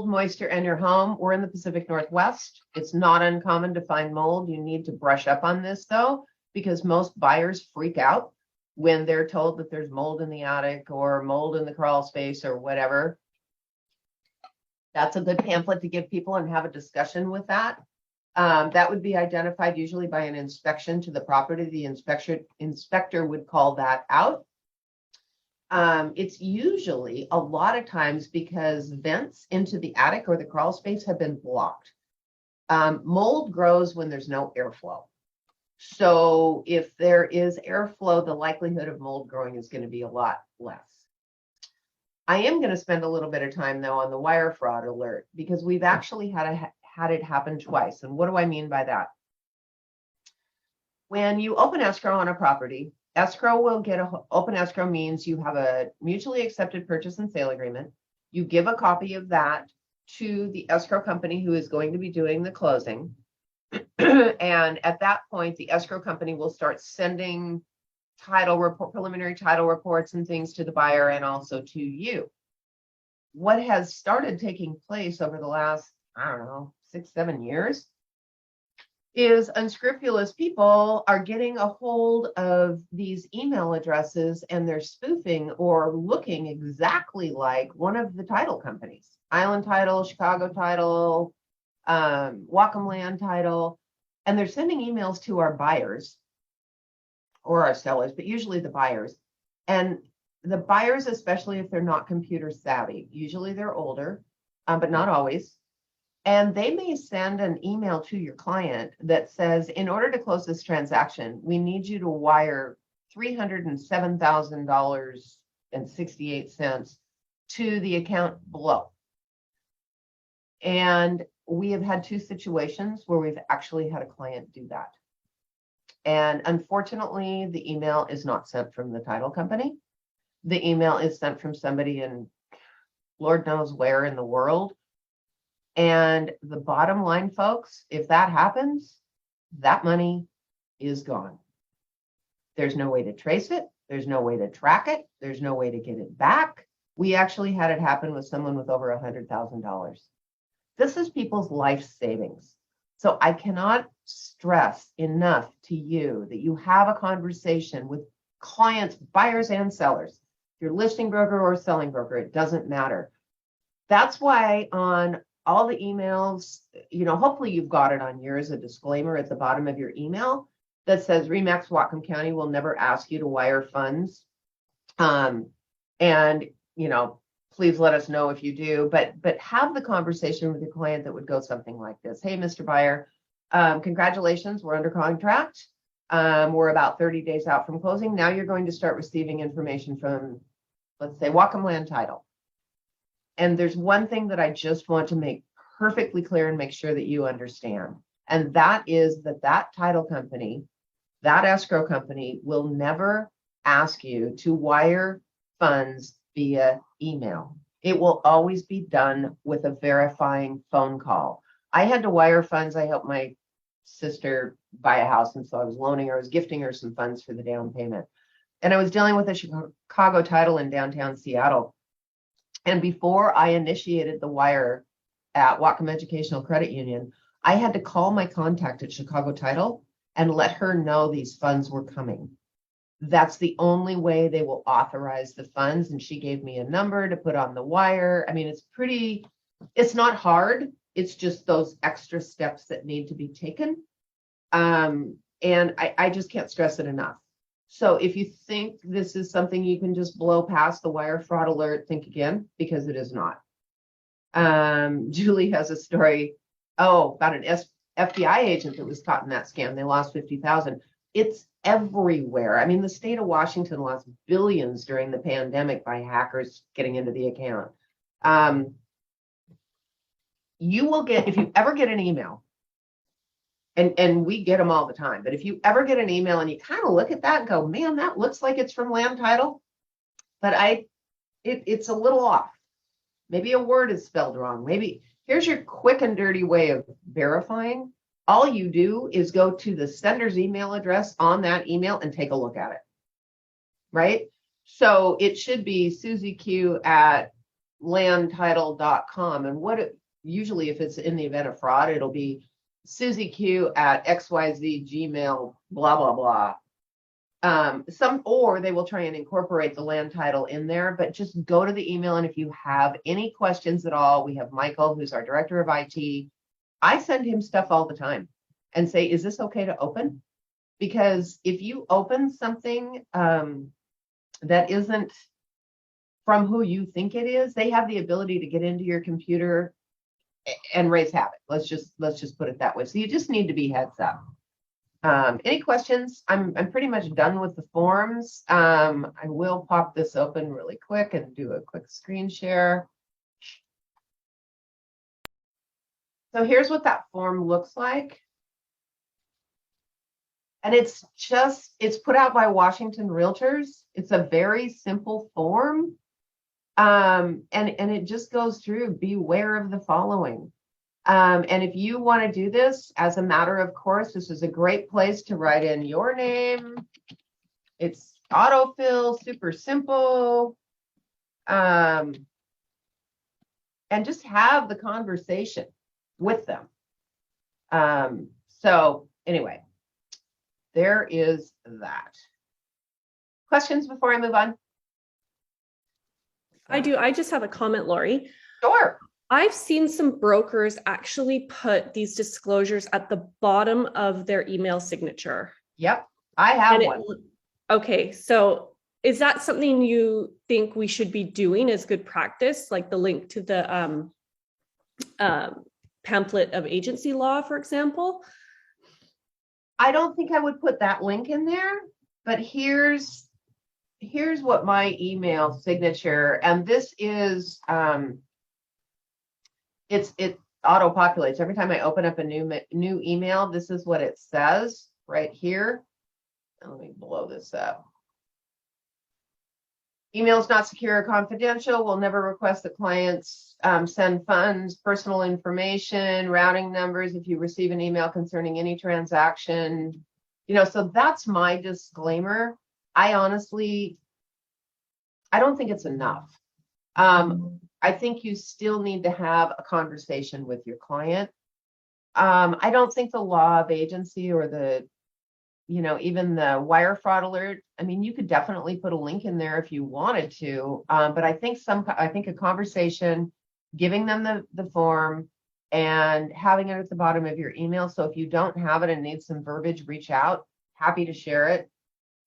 Speaker 1: moisture in your home. We're in the Pacific Northwest. It's not uncommon to find mold. You need to brush up on this though, because most buyers freak out when they're told that there's mold in the attic or mold in the crawl space or whatever. That's a good pamphlet to give people and have a discussion with that. That would be identified usually by an inspection to the property. The inspector would call that out. It's usually a lot of times because vents into the attic or the crawl space have been blocked. Mold grows when there's no airflow. So if there is airflow, the likelihood of mold growing is going to be a lot less. I am going to spend a little bit of time though on the wire fraud alert because we've actually had it happen twice. And what do I mean by that? When you open escrow on a property, escrow will get open escrow means you have a mutually accepted purchase and sale agreement. You give a copy of that to the escrow company who is going to be doing the closing. And at that point, the escrow company will start sending preliminary title reports and things to the buyer and also to you. What has started taking place over the last, I don't know, 6-7 years is unscrupulous people are getting a hold of these email addresses and they're spoofing or looking exactly like one of the title companies, Island Title, Chicago Title, Whatcom Land Title, and they're sending emails to our buyers or our sellers, but usually the buyers. And the buyers, especially if they're not computer savvy, usually they're older, but not always. And they may send an email to your client that says, in order to close this transaction, we need you to wire $307,000.68 to the account below. And we have had 2 situations where we've actually had a client do that. And unfortunately, the email is not sent from the title company. The email is sent from somebody in Lord knows where in the world. And the bottom line, folks, if that happens, that money is gone. There's no way to trace it. There's no way to track it. There's no way to get it back. We actually had it happen with someone with over $100,000. This is people's life savings. So I cannot stress enough to you that you have a conversation with clients, buyers and sellers. If you're listing broker or selling broker, it doesn't matter. That's why on all the emails, hopefully you've got it on yours, a disclaimer at the bottom of your email that says RE/MAX Whatcom County will never ask you to wire funds. Please let us know if you do, but have the conversation with your client that would go something like this. Hey, Mr. Buyer, congratulations, we're under contract. We're about 30 days out from closing. Now you're going to start receiving information from, let's say, Whatcom Land Title. And there's one thing that I just want to make perfectly clear and make sure that you understand. And that is that title company, that escrow company will never ask you to wire funds via email. It will always be done with a verifying phone call. I had to wire funds. I helped my sister buy a house. And so I was gifting her some funds for the down payment. And I was dealing with a Chicago Title in downtown Seattle. And before I initiated the wire at Whatcom Educational Credit Union, I had to call my contact at Chicago Title and let her know these funds were coming. That's the only way they will authorize the funds. And she gave me a number to put on the wire. I mean, it's not hard. It's just those extra steps that need to be taken. And I just can't stress it enough. So if you think this is something you can just blow past the wire fraud alert, think again, because it is not. Julie has a story, about an FBI agent that was caught in that scam. They lost 50,000. It's everywhere. I mean, the state of Washington lost billions during the pandemic by hackers getting into the account. You will get, if you ever get an email, and we get them all the time, but if you ever get an email and you kind of look at that and go, man, that looks like it's from Land Title, but it's a little off. Maybe a word is spelled wrong. Maybe here's your quick and dirty way of verifying. All you do is go to the sender's email address on that email and take a look at it, right? So it should be SusieQ@landtitle.com. And usually if it's in the event of fraud, it'll be SusieQ@XYZ Gmail, blah, blah, blah. Or they will try and incorporate the Land Title in there, but just go to the email. And if you have any questions at all, we have Michael, who's our director of IT. I send him stuff all the time and say, is this okay to open? Because if you open something that isn't from who you think it is, they have the ability to get into your computer and raise havoc. Let's just put it that way. So you just need to be heads up. Any questions? I'm pretty much done with the forms. I will pop this open really quick and do a quick screen share. So here's what that form looks like. And it's put out by Washington Realtors. It's a very simple form. And it just goes through, beware of the following. And if you want to do this as a matter of course, this is a great place to write in your name. It's autofill, super simple. And just have the conversation with them. So anyway, there is that. Questions before I move on?
Speaker 9: I do. I just have a comment, Lori.
Speaker 1: Sure.
Speaker 9: I've seen some brokers actually put these disclosures at the bottom of their email signature.
Speaker 1: Yep, I have one.
Speaker 9: Okay, so is that something you think we should be doing as good practice, like the link to the pamphlet of agency law, for example?
Speaker 1: I don't think I would put that link in there, but here's what my email signature, and this is it auto populates every time I open up a new email. This is what it says right here. Let me blow this up. Email is not secure or confidential. We'll never request that clients send funds, personal information, routing numbers if you receive an email concerning any transaction. So that's my disclaimer. I don't think it's enough. I think you still need to have a conversation with your client. I don't think the law of agency or the, even the wire fraud alert, I mean, you could definitely put a link in there if you wanted to, but I think a conversation, giving them the form and having it at the bottom of your email. So if you don't have it and need some verbiage, reach out, happy to share it.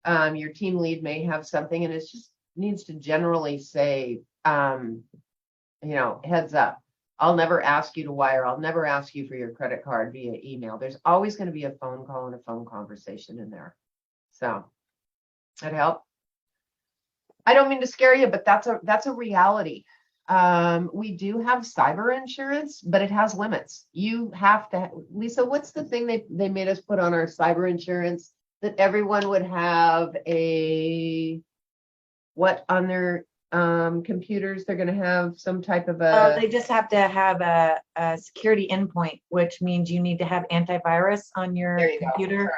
Speaker 1: Your team lead may have something, and it just needs to generally say, heads up, I'll never ask you to wire. I'll never ask you for your credit card via email. There's always going to be a phone call and a phone conversation in there. So that help? I don't mean to scare you, but that's a reality. We do have cyber insurance, but it has limits. You have to, Lisa, what's the thing they made us put on our cyber insurance that everyone would have on their computers? They're going to have some type of
Speaker 3: they just have to have a security endpoint, which means you need to have antivirus on your computer.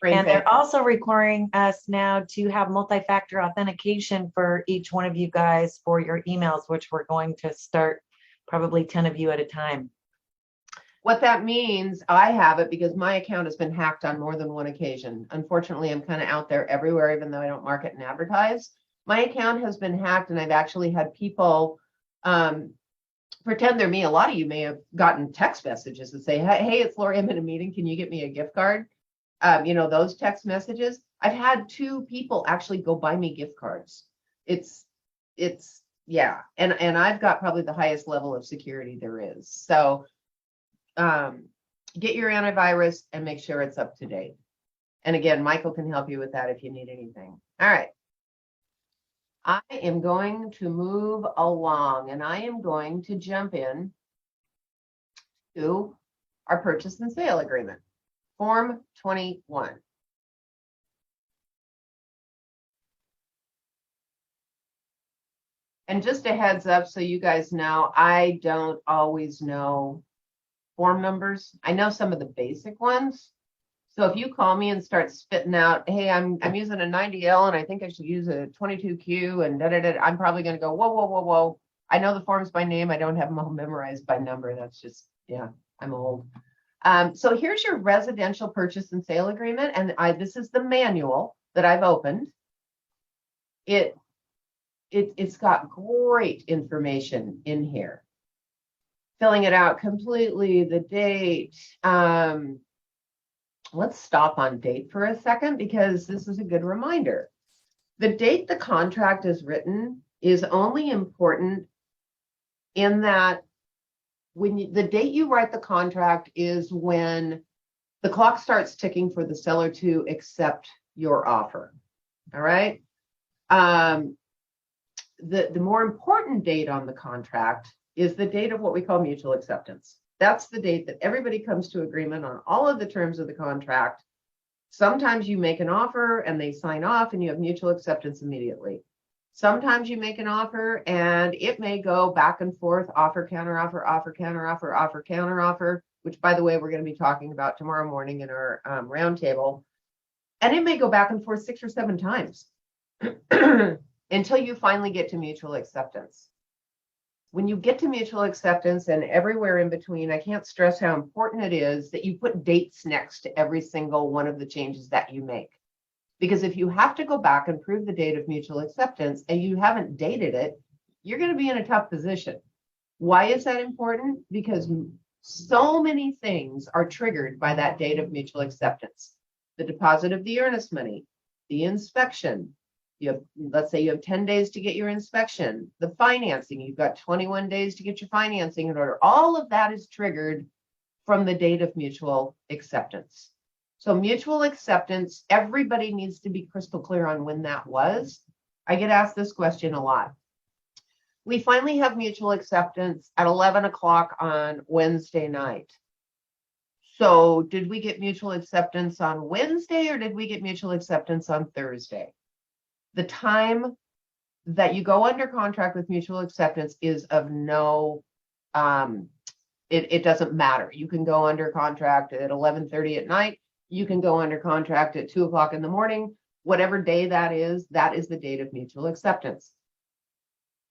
Speaker 3: And they're also requiring us now to have multi-factor authentication for each one of you guys for your emails, which we're going to start probably 10 of you at a time.
Speaker 1: What that means, I have it because my account has been hacked on more than one occasion. Unfortunately, I'm kind of out there everywhere, even though I don't market and advertise. My account has been hacked, and I've actually had people pretend they're me. A lot of you may have gotten text messages that say, hey, it's Lori, I'm in a meeting. Can you get me a gift card? Those text messages. I've had 2 people actually go buy me gift cards. It's Yeah, and I've got probably the highest level of security there is. So get your antivirus and make sure it's up to date. And again, Michael can help you with that if you need anything. All right. I am going to move along and I am going to jump in to our purchase and sale agreement, Form 21. And just a heads up, so you guys know, I don't always know form numbers. I know some of the basic ones. So if you call me and start spitting out, hey, I'm using a 90L and I think I should use a 22Q and I'm probably going to go, whoa, whoa, whoa, whoa. I know the forms by name. I don't have them all memorized by number. That's just, yeah, I'm old. So here's your residential purchase and sale agreement. And this is the manual that I've opened. It's got great information in here. Filling it out completely, the date. Let's stop on date for a second because this is a good reminder. The date the contract is written is only important in that the date you write the contract is when the clock starts ticking for the seller to accept your offer. All right. The more important date on the contract is the date of what we call mutual acceptance. That's the date that everybody comes to agreement on all of the terms of the contract. Sometimes you make an offer and they sign off and you have mutual acceptance immediately. Sometimes you make an offer and it may go back and forth, offer, counteroffer, offer, counteroffer, offer, counteroffer, which by the way, we're going to be talking about tomorrow morning in our roundtable. And it may go back and forth 6 or 7 times until you finally get to mutual acceptance. When you get to mutual acceptance and everywhere in between, I can't stress how important it is that you put dates next to every single one of the changes that you make. Because if you have to go back and prove the date of mutual acceptance and you haven't dated it, you're going to be in a tough position. Why is that important? Because so many things are triggered by that date of mutual acceptance. The deposit of the earnest money, the inspection. Let's say you have 10 days to get your inspection, the financing, you've got 21 days to get your financing in order. All of that is triggered from the date of mutual acceptance. So mutual acceptance, everybody needs to be crystal clear on when that was. I get asked this question a lot. We finally have mutual acceptance at 11 o'clock on Wednesday night. So did we get mutual acceptance on Wednesday or did we get mutual acceptance on Thursday? The time that you go under contract with mutual acceptance is of no, it doesn't matter. You can go under contract at 11:30 at night. You can go under contract at 2 o'clock in the morning. Whatever day that is the date of mutual acceptance.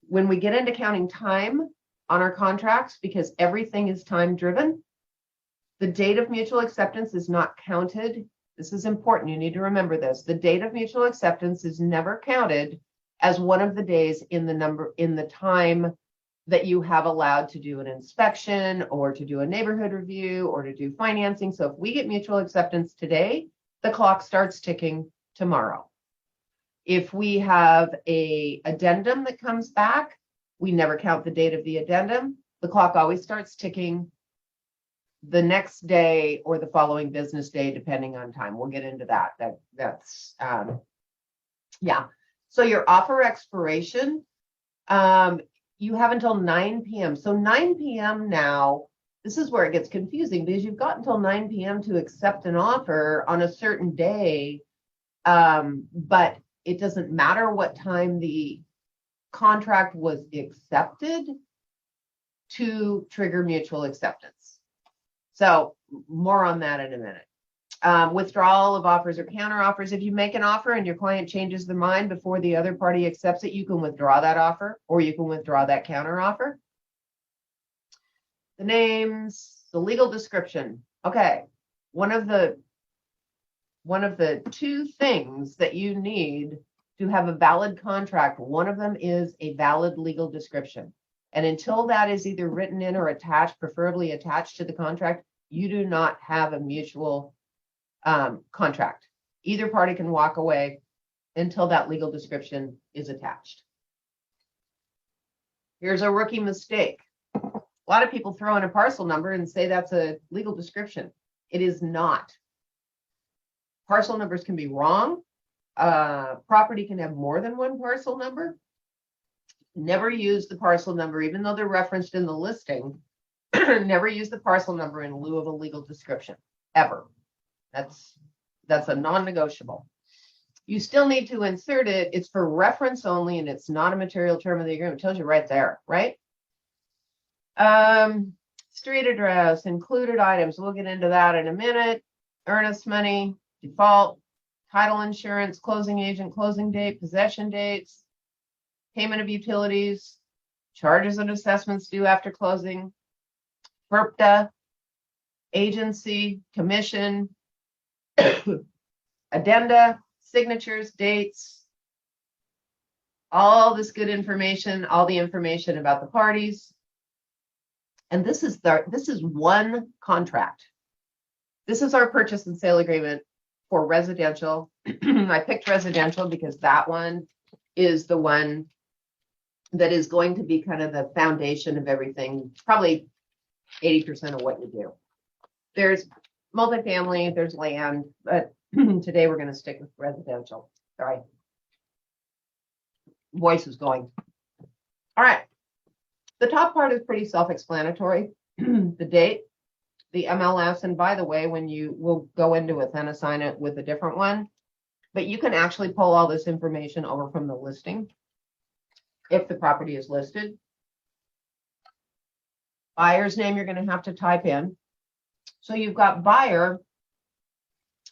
Speaker 1: When we get into counting time on our contracts, because everything is time driven, the date of mutual acceptance is not counted. This is important. You need to remember this. The date of mutual acceptance is never counted as one of the days in the time that you have allowed to do an inspection or to do a neighborhood review or to do financing. So if we get mutual acceptance today, the clock starts ticking tomorrow. If we have an addendum that comes back, we never count the date of the addendum. The clock always starts ticking the next day or the following business day, depending on time. We'll get into that. That's yeah. So your offer expiration, you have until 9 p.m. So 9 p.m. now, this is where it gets confusing because you've got until 9 p.m. to accept an offer on a certain day, but it doesn't matter what time the contract was accepted to trigger mutual acceptance. So more on that in a minute. Withdrawal of offers or counter offers. If you make an offer and your client changes their mind before the other party accepts it, you can withdraw that offer or you can withdraw that counter offer. The names, the legal description. Okay. One of the 2 things that you need to have a valid contract, one of them is a valid legal description. And until that is either written in or attached, preferably attached to the contract, you do not have a mutual contract. Either party can walk away until that legal description is attached. Here's a rookie mistake. A lot of people throw in a parcel number and say that's a legal description. It is not. Parcel numbers can be wrong. Property can have more than one parcel number. Never use the parcel number, even though they're referenced in the listing. Never use the parcel number in lieu of a legal description, ever. That's a non-negotiable. You still need to insert it. It's for reference only, and it's not a material term of the agreement. It tells you right there, right? Street address, included items. We'll get into that in a minute. Earnest money, default, title insurance, closing agent, closing date, possession dates, payment of utilities, charges and assessments due after closing, FERPTA, agency, commission, addenda, signatures, dates, all this good information, all the information about the parties. And this is one contract. This is our purchase and sale agreement for residential. I picked residential because that one is the one that is going to be kind of the foundation of everything, probably 80% of what you do. There's multifamily, there's land, but today we're going to stick with residential. Sorry. Voice is going. All right. The top part is pretty self-explanatory. The date, the MLS, and by the way, when you will go into it, then assign it with a different one, but you can actually pull all this information over from the listing if the property is listed. Buyer's name you're going to have to type in. So you've got buyer.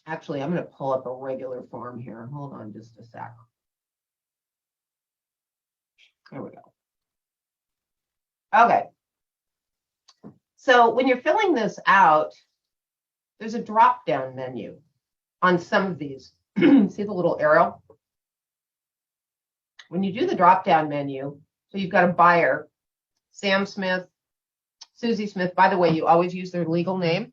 Speaker 1: Actually, I'm going to pull up a regular form here. Hold on just a sec. There we go. Okay. So when you're filling this out, there's a drop-down menu on some of these. See the little arrow? When you do the drop-down menu, so you've got a buyer, Sam Smith, Susie Smith. By the way, you always use their legal name.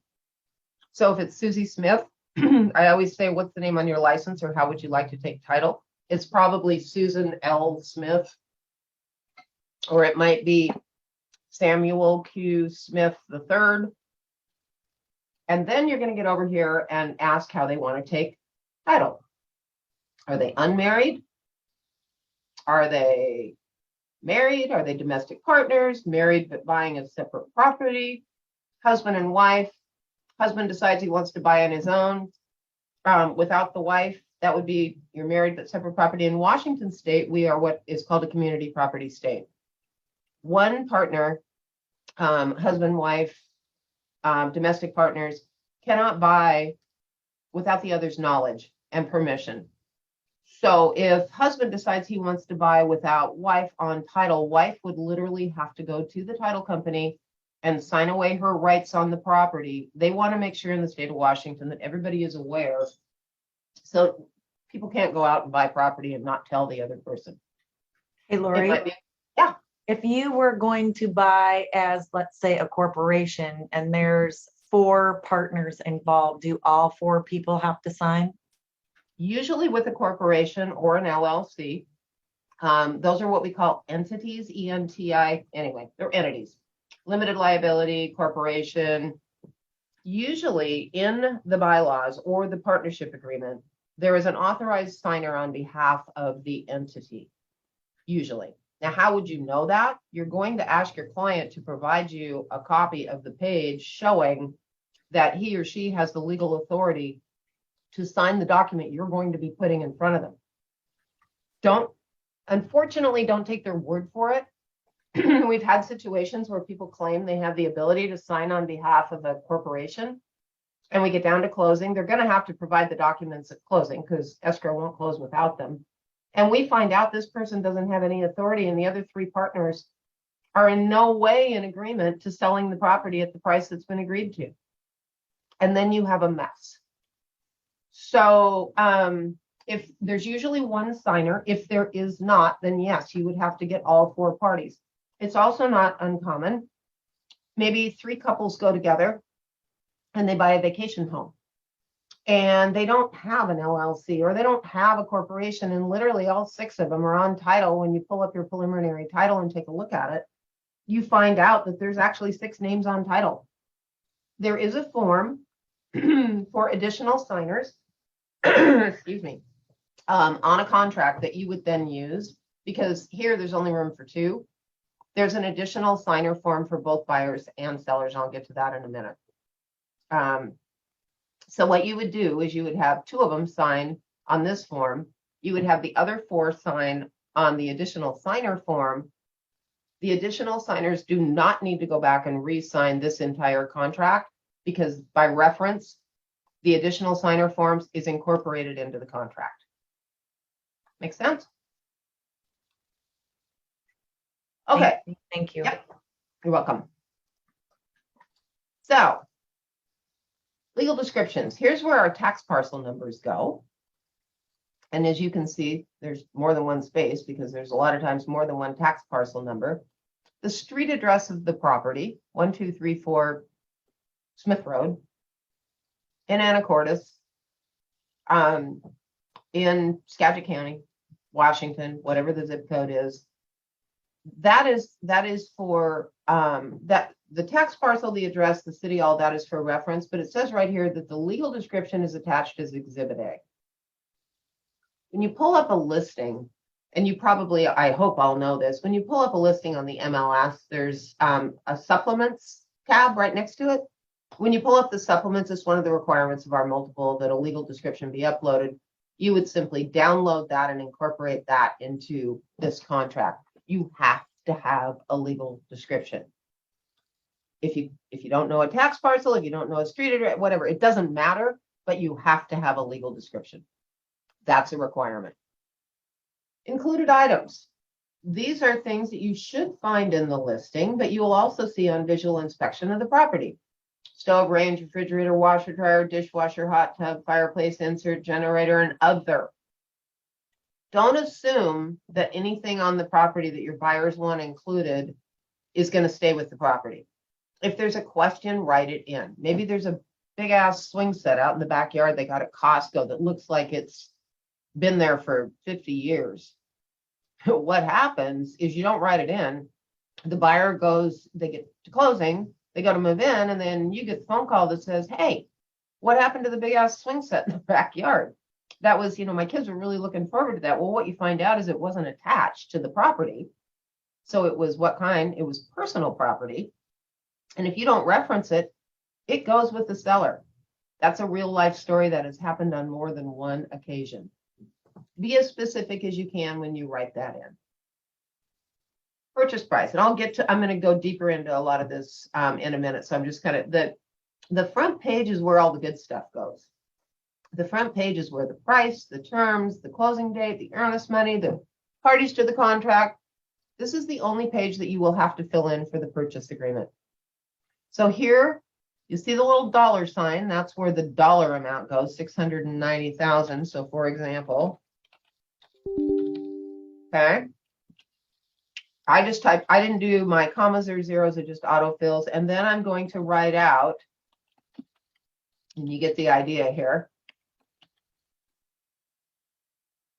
Speaker 1: So if it's Susie Smith, I always say, what's the name on your license, or how would you like to take title? It's probably Susan L. Smith, or it might be Samuel Q. Smith III. And then you're going to get over here and ask how they want to take title. Are they unmarried? Are they married? Are they domestic partners? Married but buying a separate property? Husband and wife. Husband decides he wants to buy on his own without the wife. That would be you're married but separate property. In Washington state, we are what is called a community property state. One partner, husband, wife, domestic partners, cannot buy without the other's knowledge and permission. So if husband decides he wants to buy without wife on title, wife would literally have to go to the title company and sign away her rights on the property. They want to make sure in the state of Washington that everybody is aware. So people can't go out and buy property and not tell the other person.
Speaker 3: Hey, Lori.
Speaker 1: Yeah.
Speaker 3: If you were going to buy as, let's say, a corporation and there's 4 partners involved, do all 4 people have to sign?
Speaker 1: Usually with a corporation or an LLC. Those are what we call entities, E-N-T-I. Anyway, they're entities. Limited liability, corporation. Usually in the bylaws or the partnership agreement, there is an authorized signer on behalf of the entity, usually. Now, how would you know that? You're going to ask your client to provide you a copy of the page showing that he or she has the legal authority to sign the document you're going to be putting in front of them. Unfortunately, don't take their word for it. We've had situations where people claim they have the ability to sign on behalf of a corporation, and we get down to closing. They're going to have to provide the documents at closing because escrow won't close without them. And we find out this person doesn't have any authority, and the other 3 partners are in no way in agreement to selling the property at the price that's been agreed to. And then you have a mess. So if there's usually 1 signer, if there is not, then yes, you would have to get all 4 parties. It's also not uncommon. Maybe 3 couples go together and they buy a vacation home. and they don't have an LLC or they don't have a corporation, and literally all 6 of them are on title. When you pull up your preliminary title and take a look at it, you find out that there's actually 6 names on title. There is a form for additional signers, excuse me, on a contract that you would then use, because here there's only room for 2. There's an additional signer form for both buyers and sellers. I'll get to that in a minute. So what you would do is you would have 2 of them sign on this form. You would have the other 4 sign on the additional signer form. The additional signers do not need to go back and re-sign this entire contract, because by reference, the additional signer forms is incorporated into the contract. Make sense? Okay.
Speaker 3: Thank you.
Speaker 1: Yep. You're welcome. So, legal descriptions. Here's where our tax parcel numbers go. And as you can see, there's more than one space because there's a lot of times more than one tax parcel number. The street address of the property, 1234 Smith Road in Anacortes, in Skagit County, Washington, whatever the zip code is. That is for that the tax parcel, the address, the city, all that is for reference, but it says right here that the legal description is attached as Exhibit A. When you pull up a listing, and you probably, I hope all know this, when you pull up a listing on the MLS, there's a supplements tab right next to it. When you pull up the supplements, it's one of the requirements of our multiple that a legal description be uploaded. You would simply download that and incorporate that into this contract. You have to have a legal description. If you don't know a tax parcel, if you don't know a street address, whatever, it doesn't matter, but you have to have a legal description. That's a requirement. Included items. These are things that you should find in the listing, but you will also see on visual inspection of the property. Stove, range, refrigerator, washer, dryer, dishwasher, hot tub, fireplace, insert, generator, and other. Don't assume that anything on the property that your buyers want included is going to stay with the property. If there's a question, write it in. Maybe there's a big ass swing set out in the backyard they got at Costco that looks like it's been there for 50 years. What happens is you don't write it in. The buyer goes, they get to closing, they go to move in, and then you get the phone call that says, hey, what happened to the big ass swing set in the backyard? That was, my kids were really looking forward to that. Well, what you find out is it wasn't attached to the property. So it was what kind? It was personal property. And if you don't reference it, it goes with the seller. That's a real life story that has happened on more than one occasion. Be as specific as you can when you write that in. Purchase price, and I'm going to go deeper into a lot of this in a minute. So I'm just kind of, the front page is where all the good stuff goes. The front page is where the price, the terms, the closing date, the earnest money, the parties to the contract. This is the only page that you will have to fill in for the purchase agreement. So here, you see the little dollar sign. That's where the dollar amount goes, $690,000. So for example, okay, I just typed, I didn't do my commas or zeros, it just autofills. And then I'm going to write out, and you get the idea here.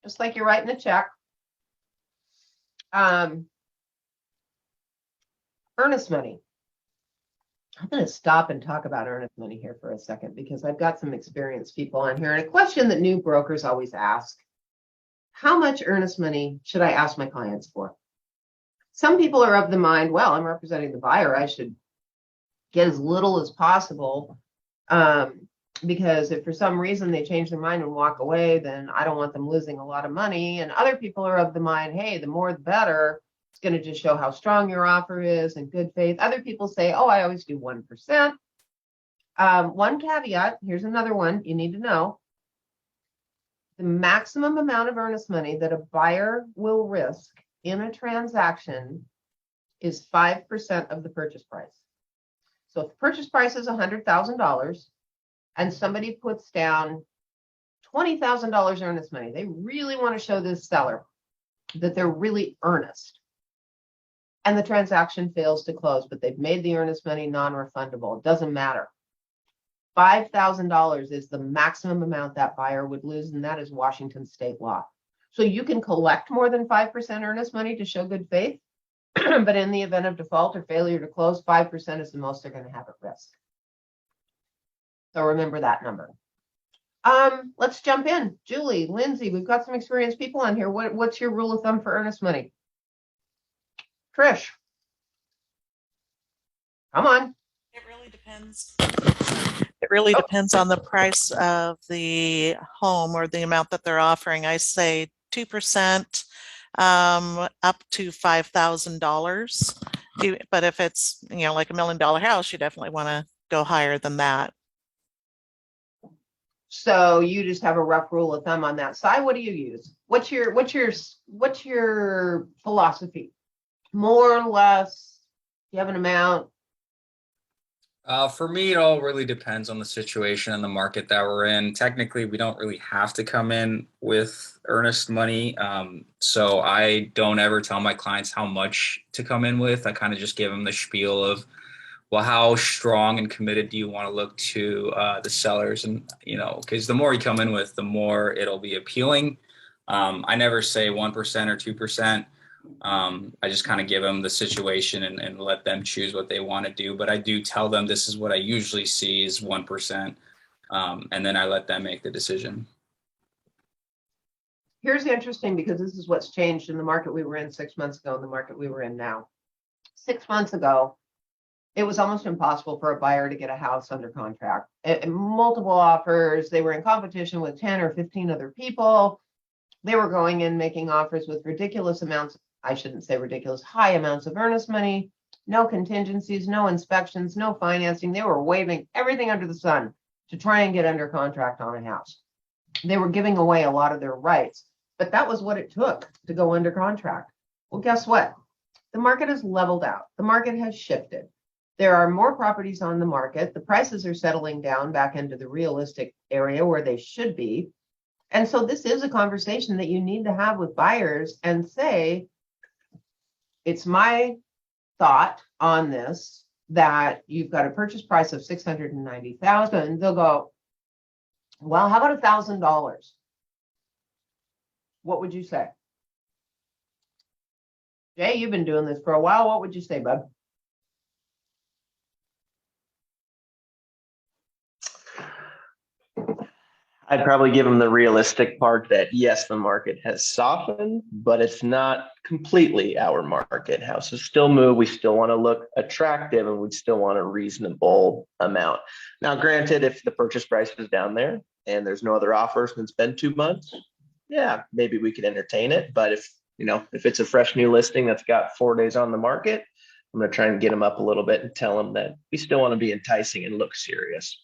Speaker 1: Just like you're writing a check. Earnest money. I'm going to stop and talk about earnest money here for a second because I've got some experienced people on here. And a question that new brokers always ask, how much earnest money should I ask my clients for? Some people are of the mind, well, I'm representing the buyer. I should get as little as possible. Because if for some reason they change their mind and walk away, then I don't want them losing a lot of money. And other people are of the mind, hey, the more the better. It's going to just show how strong your offer is and good faith. Other people say, oh, I always do 1%. One caveat, here's another one you need to know. The maximum amount of earnest money that a buyer will risk in a transaction is 5% of the purchase price. So if the purchase price is $100,000, and somebody puts down $20,000 earnest money, they really want to show this seller that they're really earnest. And the transaction fails to close, but they've made the earnest money non-refundable. It doesn't matter. $5,000 is the maximum amount that buyer would lose, and that is Washington state law. So you can collect more than 5% earnest money to show good faith, but in the event of default or failure to close, 5% is the most they're going to have at risk. So remember that number. Let's jump in. Julie, Lindsay, we've got some experienced people on here. What's your rule of thumb for earnest money? Trish. Come on.
Speaker 15: It really depends. It really depends on the price of the home or the amount that they're offering. I say 2% up to $5,000. But if it's, you know, like $1 million house, you definitely want to go higher than that.
Speaker 1: So you just have a rough rule of thumb on that side. What do you use? What's your philosophy? More or less? Do you have an amount?
Speaker 18: For me, it all really depends on the situation and the market that we're in. Technically, we don't really have to come in with earnest money. So I don't ever tell my clients how much to come in with. I kind of just give them the spiel of, well, how strong and committed do you want to look to the sellers? And, you know, because the more you come in with, the more it'll be appealing. I never say 1% or 2%. I just kind of give them the situation and let them choose what they want to do. But I do tell them this is what I usually see is 1%. And then I let them make the decision.
Speaker 1: Here's interesting, because this is what's changed in the market we were in 6 months ago and the market we were in now. 6 months ago, it was almost impossible for a buyer to get a house under contract. Multiple offers. They were in competition with 10 or 15 other people. They were going in making offers with ridiculous amounts. I shouldn't say ridiculous, high amounts of earnest money, no contingencies, no inspections, no financing. They were waiving everything under the sun to try and get under contract on a house. They were giving away a lot of their rights, but that was what it took to go under contract. Well, guess what? The market has leveled out. The market has shifted. There are more properties on the market. The prices are settling down back into the realistic area where they should be. And so this is a conversation that you need to have with buyers and say, it's my thought on this that you've got a purchase price of $690,000. They'll go, well, how about $1,000? What would you say? Jay, you've been doing this for a while. What would you say, bud?
Speaker 19: I'd probably give them the realistic part that yes, the market has softened, but it's not completely our market. Houses still move. We still want to look attractive, and we still want a reasonable amount. Now, granted, if the purchase price is down there and there's no other offers and it's been 2 months, yeah, maybe we could entertain it. But if it's a fresh new listing that's got 4 days on the market, I'm going to try and get them up a little bit and tell them that we still want to be enticing and look serious.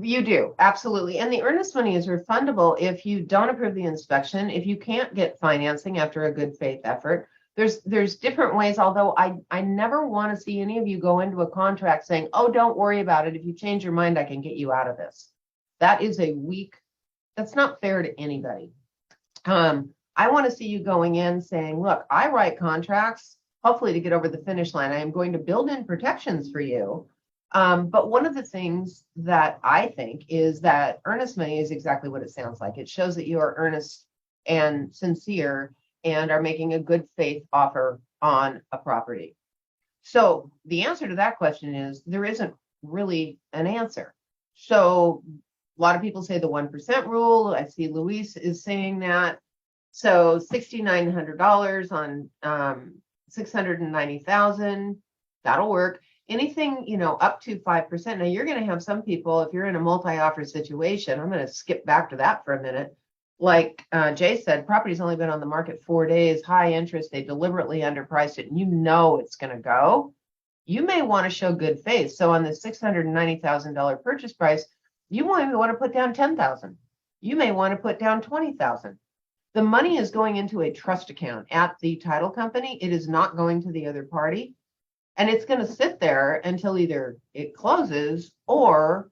Speaker 1: You do, absolutely. And the earnest money is refundable if you don't approve the inspection, if you can't get financing after a good faith effort. There's different ways, although I never want to see any of you go into a contract saying, oh, don't worry about it. If you change your mind, I can get you out of this. That is that's not fair to anybody. I want to see you going in saying, look, I write contracts, hopefully to get over the finish line. I am going to build in protections for you. But one of the things that I think is that earnest money is exactly what it sounds like. It shows that you are earnest and sincere and are making a good faith offer on a property. So the answer to that question is there isn't really an answer. So a lot of people say the 1% rule. I see Luis is saying that. So $6,900 on $690,000, that'll work. Anything, up to 5%. Now you're going to have some people, if you're in a multi-offer situation, I'm going to skip back to that for a minute. Like Jay said, property's only been on the market 4 days, high interest, they deliberately underpriced it, and it's going to go. You may want to show good faith. So on the $690,000 purchase price, you might want to put down $10,000. You may want to put down $20,000. The money is going into a trust account at the title company. It is not going to the other party. And it's going to sit there until either it closes or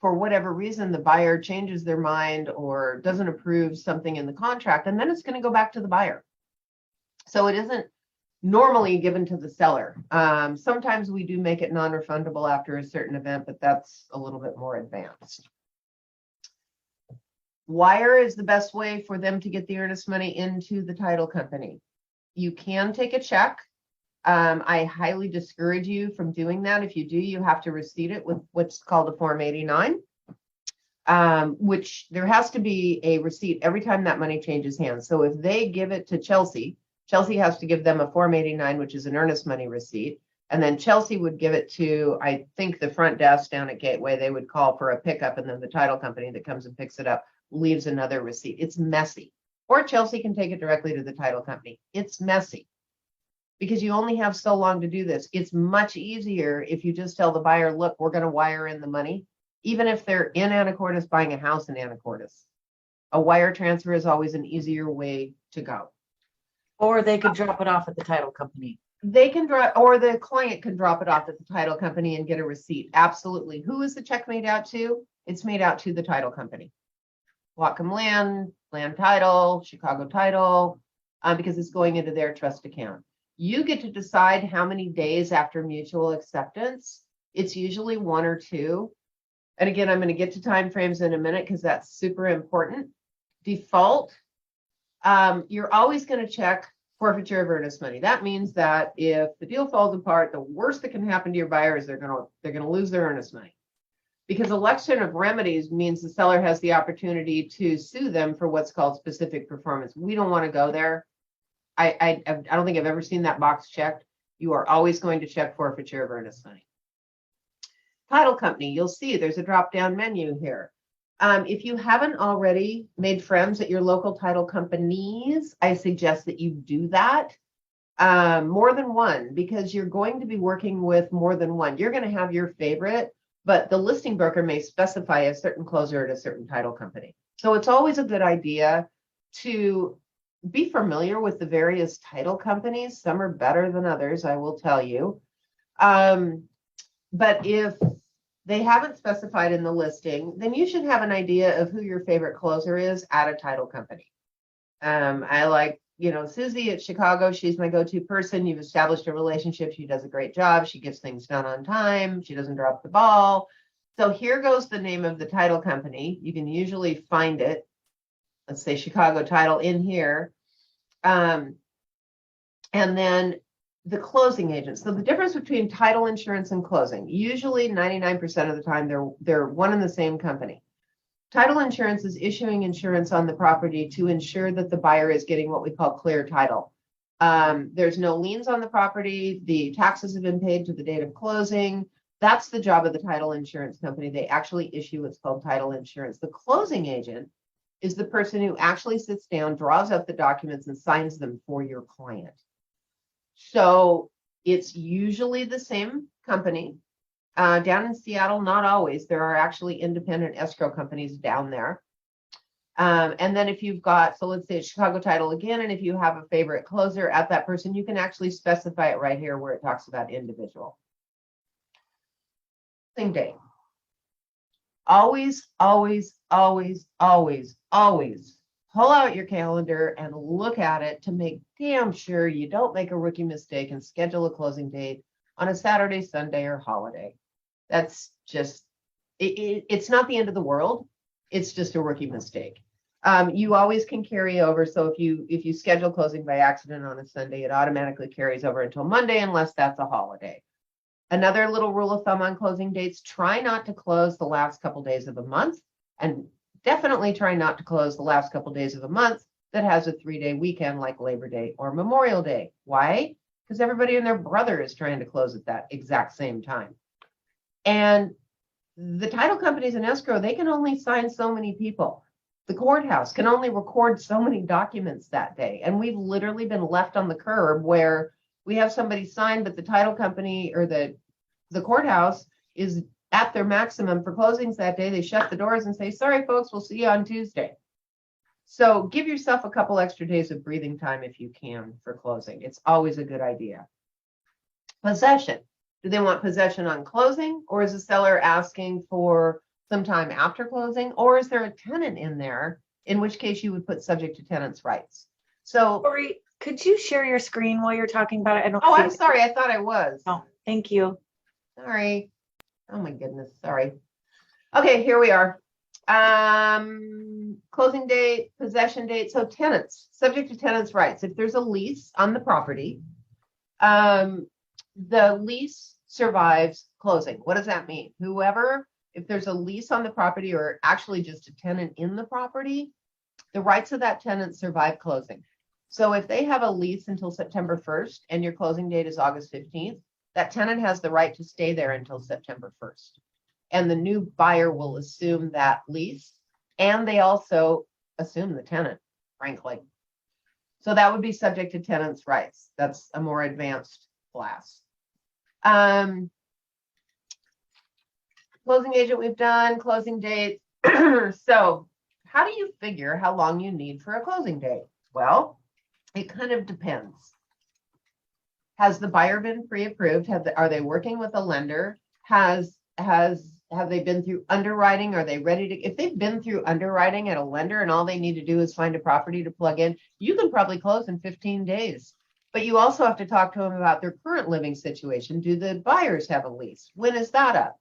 Speaker 1: for whatever reason, the buyer changes their mind or doesn't approve something in the contract, and then it's going to go back to the buyer. So it isn't normally given to the seller. Sometimes we do make it non-refundable after a certain event, but that's a little bit more advanced. Wire is the best way for them to get the earnest money into the title company. You can take a check. I highly discourage you from doing that. If you do, you have to receipt it with what's called a Form 89, which there has to be a receipt every time that money changes hands. So if they give it to Chelsea, Chelsea has to give them a Form 89, which is an earnest money receipt. And then Chelsea would give it to, I think, the front desk down at Gateway. They would call for a pickup, and then the title company that comes and picks it up leaves another receipt. It's messy. Or Chelsea can take it directly to the title company. It's messy because you only have so long to do this. It's much easier if you just tell the buyer, look, we're going to wire in the money, even if they're in Anacortes buying a house in Anacortes. A wire transfer is always an easier way to go.
Speaker 3: Or they could drop it off at the title company.
Speaker 1: They can drop, or the client can drop it off at the title company and get a receipt. Absolutely. Who is the check made out to? It's made out to the title company. Whatcom Land, Land Title, Chicago Title, because it's going into their trust account. You get to decide how many days after mutual acceptance. It's usually 1 or 2. And again, I'm going to get to timeframes in a minute because that's super important. Default, you're always going to check forfeiture of earnest money. That means that if the deal falls apart, the worst that can happen to your buyer is they're going to lose their earnest money. Because election of remedies means the seller has the opportunity to sue them for what's called specific performance. We don't want to go there. I don't think I've ever seen that box checked. You are always going to check forfeiture of earnest money. Title company, you'll see there's a drop-down menu here. If you haven't already made friends at your local title companies, I suggest that you do that. More than one, because you're going to be working with more than one. You're going to have your favorite, but the listing broker may specify a certain closer at a certain title company. So it's always a good idea to be familiar with the various title companies. Some are better than others, I will tell you. But if they haven't specified in the listing, then you should have an idea of who your favorite closer is at a title company. I like, Susie at Chicago. She's my go-to person. You've established a relationship. She does a great job. She gets things done on time. She doesn't drop the ball. So here goes the name of the title company. You can usually find it. Let's say Chicago Title in here. And then the closing agent. So the difference between title insurance and closing, usually 99% of the time, they're one and the same company. Title insurance is issuing insurance on the property to ensure that the buyer is getting what we call clear title. There's no liens on the property. The taxes have been paid to the date of closing. That's the job of the title insurance company. They actually issue what's called title insurance. The closing agent is the person who actually sits down, draws up the documents, and signs them for your client. So it's usually the same company. Down in Seattle, not always. There are actually independent escrow companies down there. And then if you've got, so let's say it's Chicago Title again, and if you have a favorite closer at that person, you can actually specify it right here where it talks about individual. Closing date. Always, always, always, always, always pull out your calendar and look at it to make damn sure you don't make a rookie mistake and schedule a closing date on a Saturday, Sunday, or holiday. That's just, it's not the end of the world. It's just a rookie mistake. You always can carry over. So if you schedule closing by accident on a Sunday, it automatically carries over until Monday unless that's a holiday. Another little rule of thumb on closing dates, try not to close the last couple days of the month, and definitely try not to close the last couple days of the month that has a 3-day weekend like Labor Day or Memorial Day. Why? Because everybody and their brother is trying to close at that exact same time. And the title companies in escrow, they can only sign so many people. The courthouse can only record so many documents that day. And we've literally been left on the curb where we have somebody sign, but the title company or the courthouse is at their maximum for closings that day. They shut the doors and say, sorry, folks, we'll see you on Tuesday. So give yourself a couple extra days of breathing time if you can for closing. It's always a good idea. Possession. Do they want possession on closing, or is the seller asking for some time after closing, or is there a tenant in there, in which case you would put subject to tenant's rights? So
Speaker 3: Lori, Could you share your screen while you're talking about it? I don't
Speaker 1: Oh,
Speaker 3: see
Speaker 1: I'm
Speaker 3: it.
Speaker 1: sorry. I thought I was.
Speaker 3: No, thank you.
Speaker 1: Sorry. Oh my goodness. Sorry. Okay, here we are. Closing date, possession date. So tenants, subject to tenants' rights. If there's a lease on the property, the lease survives closing. What does that mean? Whoever, if there's a lease on the property or actually just a tenant in the property, the rights of that tenant survive closing. So if they have a lease until September 1st and your closing date is August 15th, that tenant has the right to stay there until September 1st. And the new buyer will assume that lease, and they also assume the tenant, frankly. So that would be subject to tenants' rights. That's a more advanced class. Closing agent we've done, closing date. So how do you figure how long you need for a closing date? Well, it kind of depends. Has the buyer been pre-approved? Are they working with a lender? Have they been through underwriting? Are they ready to? If they've been through underwriting at a lender and all they need to do is find a property to plug in, you can probably close in 15 days. But you also have to talk to them about their current living situation. Do the buyers have a lease? When is that up?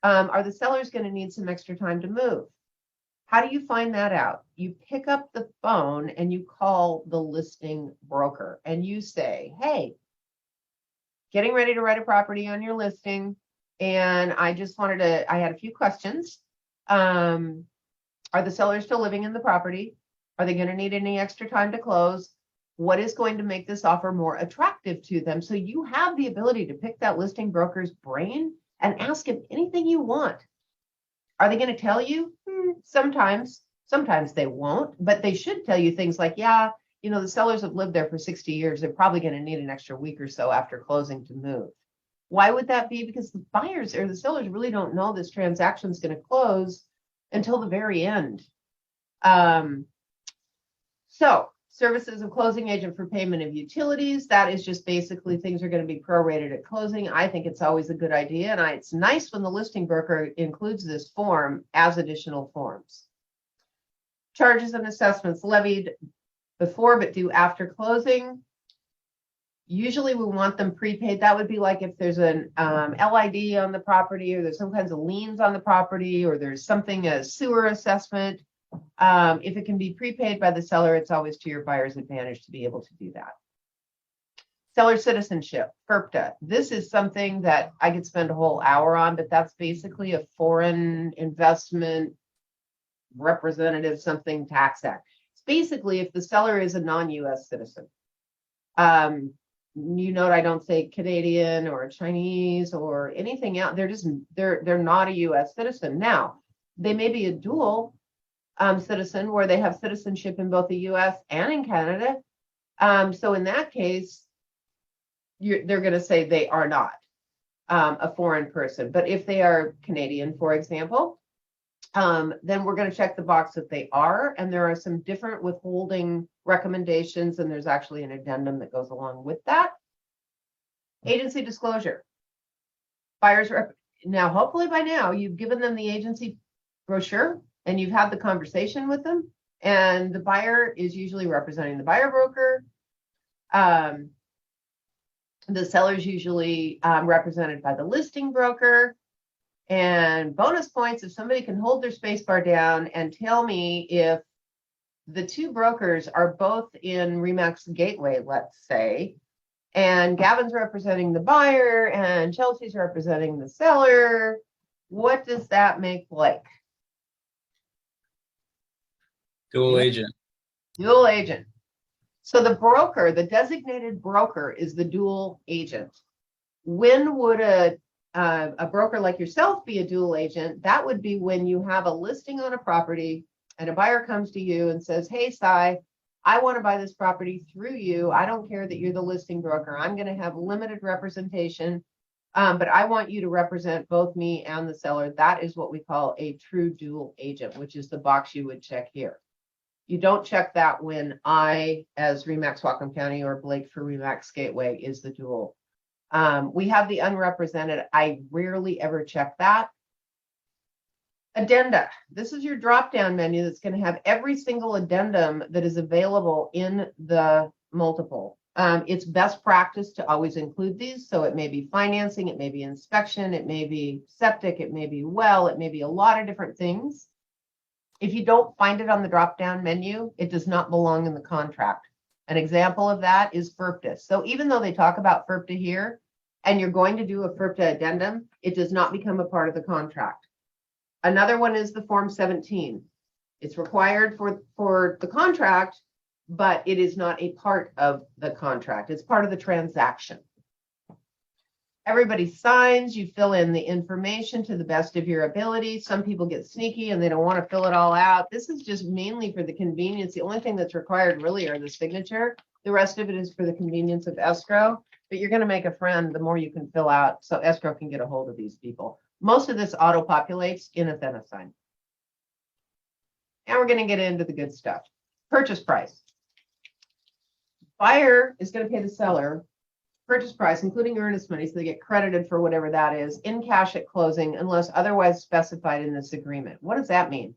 Speaker 1: Are the sellers going to need some extra time to move? How do you find that out? You pick up the phone and you call the listing broker and you say, hey, getting ready to write a property on your listing. And I just wanted to, I had a few questions. Are the sellers still living in the property? Are they going to need any extra time to close? What is going to make this offer more attractive to them? So you have the ability to pick that listing broker's brain and ask him anything you want. Are they going to tell you? Sometimes they won't, but they should tell you things like, yeah, you know, the sellers have lived there for 60 years. They're probably going to need an extra week or so after closing to move. Why would that be? Because the buyers or the sellers really don't know this transaction is going to close until the very end. So services of closing agent for payment of utilities, that is just basically things are going to be prorated at closing. I think it's always a good idea. And it's nice when the listing broker includes this form as additional forms. Charges and assessments levied before but due after closing. Usually we want them prepaid. That would be like if there's an LID on the property or there's some kinds of liens on the property or there's something, a sewer assessment. If it can be prepaid by the seller, it's always to your buyer's advantage to be able to do that. Seller citizenship, FIRPTA. This is something that I could spend a whole hour on, but that's basically a foreign investment representative something tax act. It's basically if the seller is a non-US citizen. You note I don't say Canadian or Chinese or anything else. They're not a US citizen. Now, they may be a dual citizen where they have citizenship in both the US and in Canada. So in that case, they're going to say they are not a foreign person. But if they are Canadian, for example, then we're going to check the box that they are. And there are some different withholding recommendations. And there's actually an addendum that goes along with that. Agency disclosure. Buyers now, hopefully by now, you've given them the agency brochure and you've had the conversation with them. And the buyer is usually representing the buyer broker. The seller is usually represented by the listing broker. And bonus points, if somebody can hold their space bar down and tell me if the two brokers are both in RE/MAX Gateway, let's say, and Gavin's representing the buyer and Chelsea's representing the seller, what does that make Blake?
Speaker 18: Dual agent.
Speaker 1: Dual agent. So the broker, the designated broker is the dual agent. When would a broker like yourself be a dual agent? That would be when you have a listing on a property and a buyer comes to you and says, hey, Cy, I want to buy this property through you. I don't care that you're the listing broker. I'm going to have limited representation, but I want you to represent both me and the seller. That is what we call a true dual agent, which is the box you would check here. You don't check that when I, as RE/MAX Whatcom County or Blake for RE/MAX Gateway, is the dual. We have the unrepresented. I rarely ever check that. Addenda. This is your drop-down menu that's going to have every single addendum that is available in the multiple. It's best practice to always include these. So it may be financing, it may be inspection, it may be septic, it may be well, it may be a lot of different things. If you don't find it on the drop-down menu, it does not belong in the contract. An example of that is FERPTA. So even though they talk about FERPTA here, and you're going to do a FERPTA addendum, it does not become a part of the contract. Another one is the Form 17. It's required for the contract, but it is not a part of the contract. It's part of the transaction. Everybody signs, you fill in the information to the best of your ability. Some people get sneaky and they don't want to fill it all out. This is just mainly for the convenience. The only thing that's required really are the signature. The rest of it is for the convenience of escrow, but you're going to make a friend the more you can fill out so escrow can get a hold of these people. Most of this auto-populates in Athenasign. And we're going to get into the good stuff. Purchase price. Buyer is going to pay the seller purchase price, including earnest money, so they get credited for whatever that is, in cash at closing, unless otherwise specified in this agreement. What does that mean?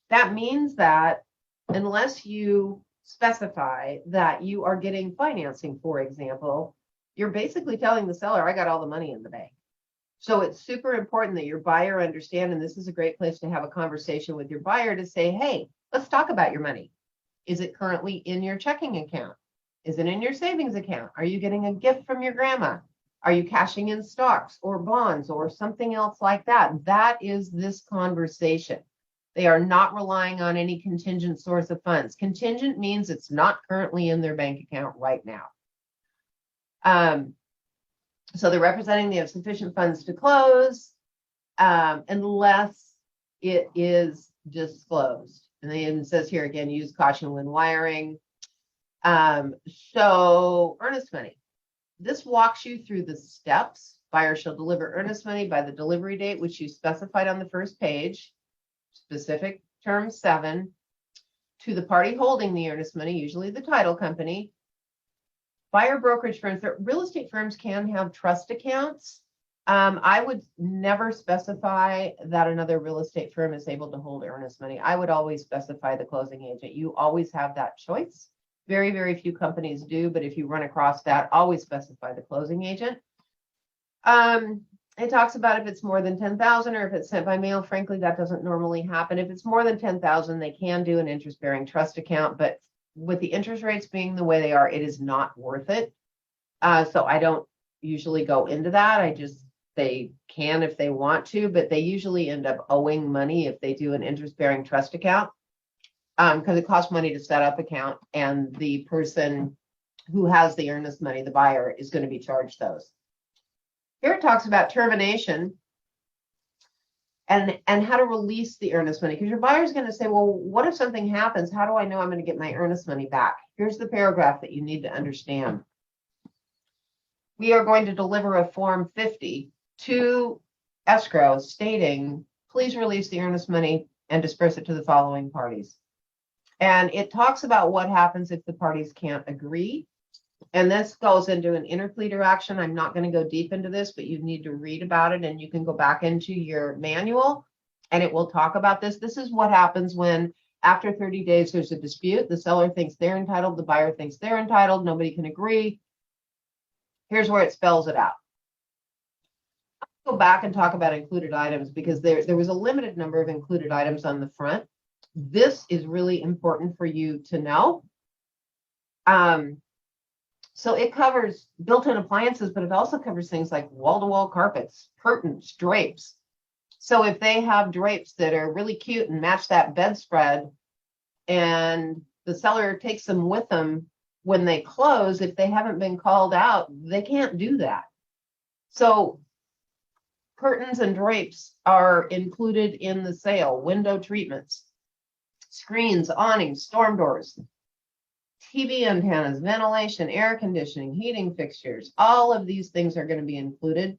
Speaker 1: That means that unless you specify that you are getting financing, for example, you're basically telling the seller, I got all the money in the bank. So it's super important that your buyer understand, and this is a great place to have a conversation with your buyer to say, hey, let's talk about your money. Is it currently in your checking account? Is it in your savings account? Are you getting a gift from your grandma? Are you cashing in stocks or bonds or something else like that? That is this conversation. They are not relying on any contingent source of funds. Contingent means it's not currently in their bank account right now. So they're representing they have sufficient funds to close unless it is disclosed. And then it says here again, use caution when wiring. So earnest money. This walks you through the steps. Buyer shall deliver earnest money by the delivery date, which you specified on the first page, specific term 7, to the party holding the earnest money, usually the title company. Buyer brokerage firms, real estate firms can have trust accounts. I would never specify that another real estate firm is able to hold earnest money. I would always specify the closing agent. You always have that choice. Very, very few companies do, but if you run across that, always specify the closing agent. It talks about if it's more than 10,000 or if it's sent by mail. Frankly, that doesn't normally happen. If it's more than 10,000, they can do an interest-bearing trust account, but with the interest rates being the way they are, it is not worth it. So I don't usually go into that. They can if they want to, but they usually end up owing money if they do an interest-bearing trust account. Because it costs money to set up account, and the person who has the earnest money, the buyer, is going to be charged those. Here it talks about termination and how to release the earnest money, because your buyer is going to say, well, what if something happens? How do I know I'm going to get my earnest money back? Here's the paragraph that you need to understand. We are going to deliver a Form 50 to escrow stating, please release the earnest money and disperse it to the following parties. And it talks about what happens if the parties can't agree. And this goes into an interpleader action. I'm not going to go deep into this, but you need to read about it, and you can go back into your manual and it will talk about this. This is what happens when after 30 days there's a dispute. The seller thinks they're entitled. The buyer thinks they're entitled. Nobody can agree. Here's where it spells it out. I'll go back and talk about included items because there was a limited number of included items on the front. This is really important for you to know. So it covers built-in appliances, but it also covers things like wall-to-wall carpets, curtains, drapes. So if they have drapes that are really cute and match that bedspread, and the seller takes them with them when they close, if they haven't been called out, they can't do that. So curtains and drapes are included in the sale, window treatments, screens, awnings, storm doors, TV antennas, ventilation, air conditioning, heating fixtures. All of these things are going to be included.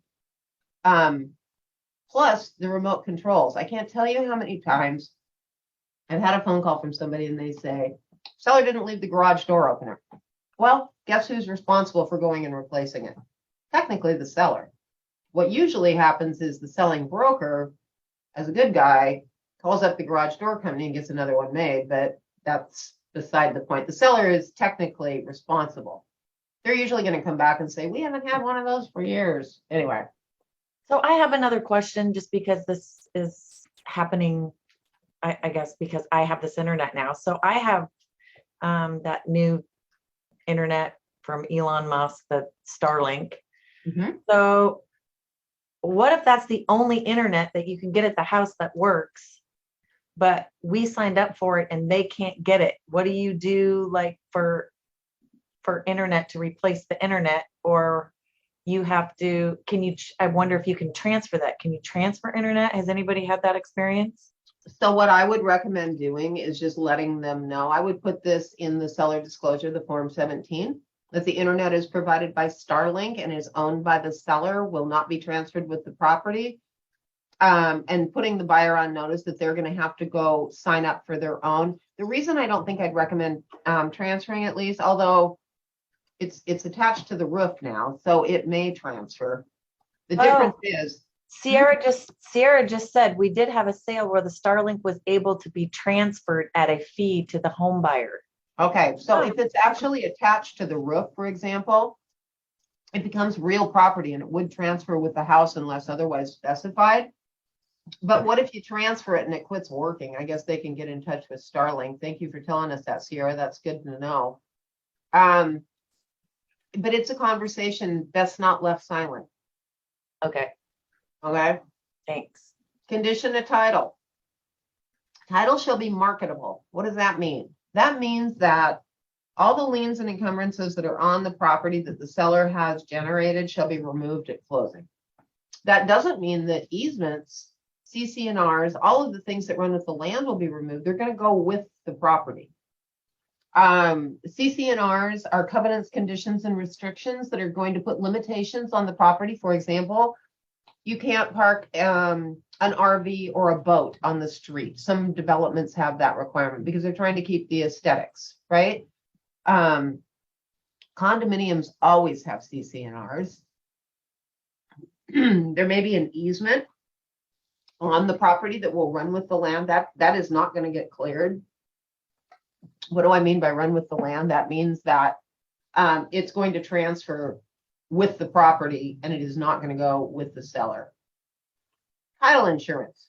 Speaker 1: Plus the remote controls. I can't tell you how many times I've had a phone call from somebody and they say, seller didn't leave the garage door opener. Well, guess who's responsible for going and replacing it? Technically the seller. What usually happens is the selling broker, as a good guy, calls up the garage door company and gets another one made, but that's beside the point. The seller is technically responsible. They're usually going to come back and say, we haven't had one of those for years. Anyway.
Speaker 3: So I have another question, just because this is happening, I guess, because I have this internet now. So I have that new internet from Elon Musk, the Starlink. So what if that's the only internet that you can get at the house that works, but we signed up for it and they can't get it? What do you do, like, for internet to replace the internet? Or you have to, I wonder if you can transfer that. Can you transfer internet? Has anybody had that experience?
Speaker 1: So what I would recommend doing is just letting them know. I would put this in the seller disclosure, the Form 17, that the internet is provided by Starlink and is owned by the seller, will not be transferred with the property. And putting the buyer on notice that they're going to have to go sign up for their own. The reason I don't think I'd recommend transferring, at least, although it's attached to the roof now, so it may transfer. The difference is
Speaker 3: Sierra just said we did have a sale where the Starlink was able to be transferred at a fee to the home buyer.
Speaker 1: Okay, so if it's actually attached to the roof, for example, it becomes real property and it would transfer with the house unless otherwise specified. But what if you transfer it and it quits working? I guess they can get in touch with Starlink. Thank you for telling us that, Sierra. That's good to know. But it's a conversation best not left silent.
Speaker 3: Okay.
Speaker 1: Okay.
Speaker 3: Thanks.
Speaker 1: Condition of title. Title shall be marketable. What does that mean? That means that all the liens and encumbrances that are on the property that the seller has generated shall be removed at closing. That doesn't mean that easements, CC&Rs, all of the things that run with the land will be removed. They're going to go with the property. CC&Rs are covenants, conditions, and restrictions that are going to put limitations on the property. For example, you can't park an RV or a boat on the street. Some developments have that requirement because they're trying to keep the aesthetics, right? Condominiums always have CC&Rs. There may be an easement on the property that will run with the land. That is not going to get cleared. What do I mean by run with the land? That means that it's going to transfer with the property and it is not going to go with the seller. Title insurance.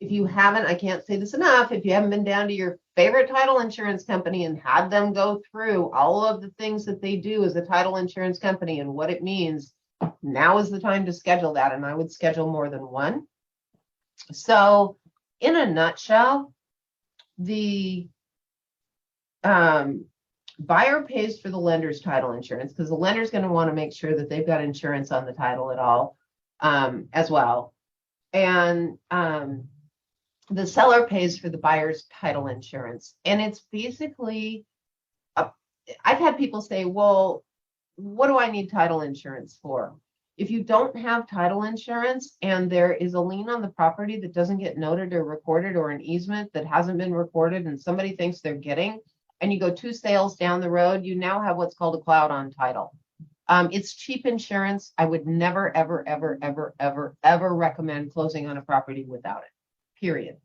Speaker 1: If you haven't, I can't say this enough, if you haven't been down to your favorite title insurance company and had them go through all of the things that they do as a title insurance company and what it means, now is the time to schedule that. And I would schedule more than one. So in a nutshell, the buyer pays for the lender's title insurance because the lender's going to want to make sure that they've got insurance on the title at all as well. And the seller pays for the buyer's title insurance. And it's basically, I've had people say, well, what do I need title insurance for? If you don't have title insurance and there is a lien on the property that doesn't get noted or recorded, or an easement that hasn't been recorded and somebody thinks they're getting, and you go 2 sales down the road, you now have what's called a cloud on title. It's cheap insurance. I would never, ever, ever, ever, ever, ever recommend closing on a property without it, period.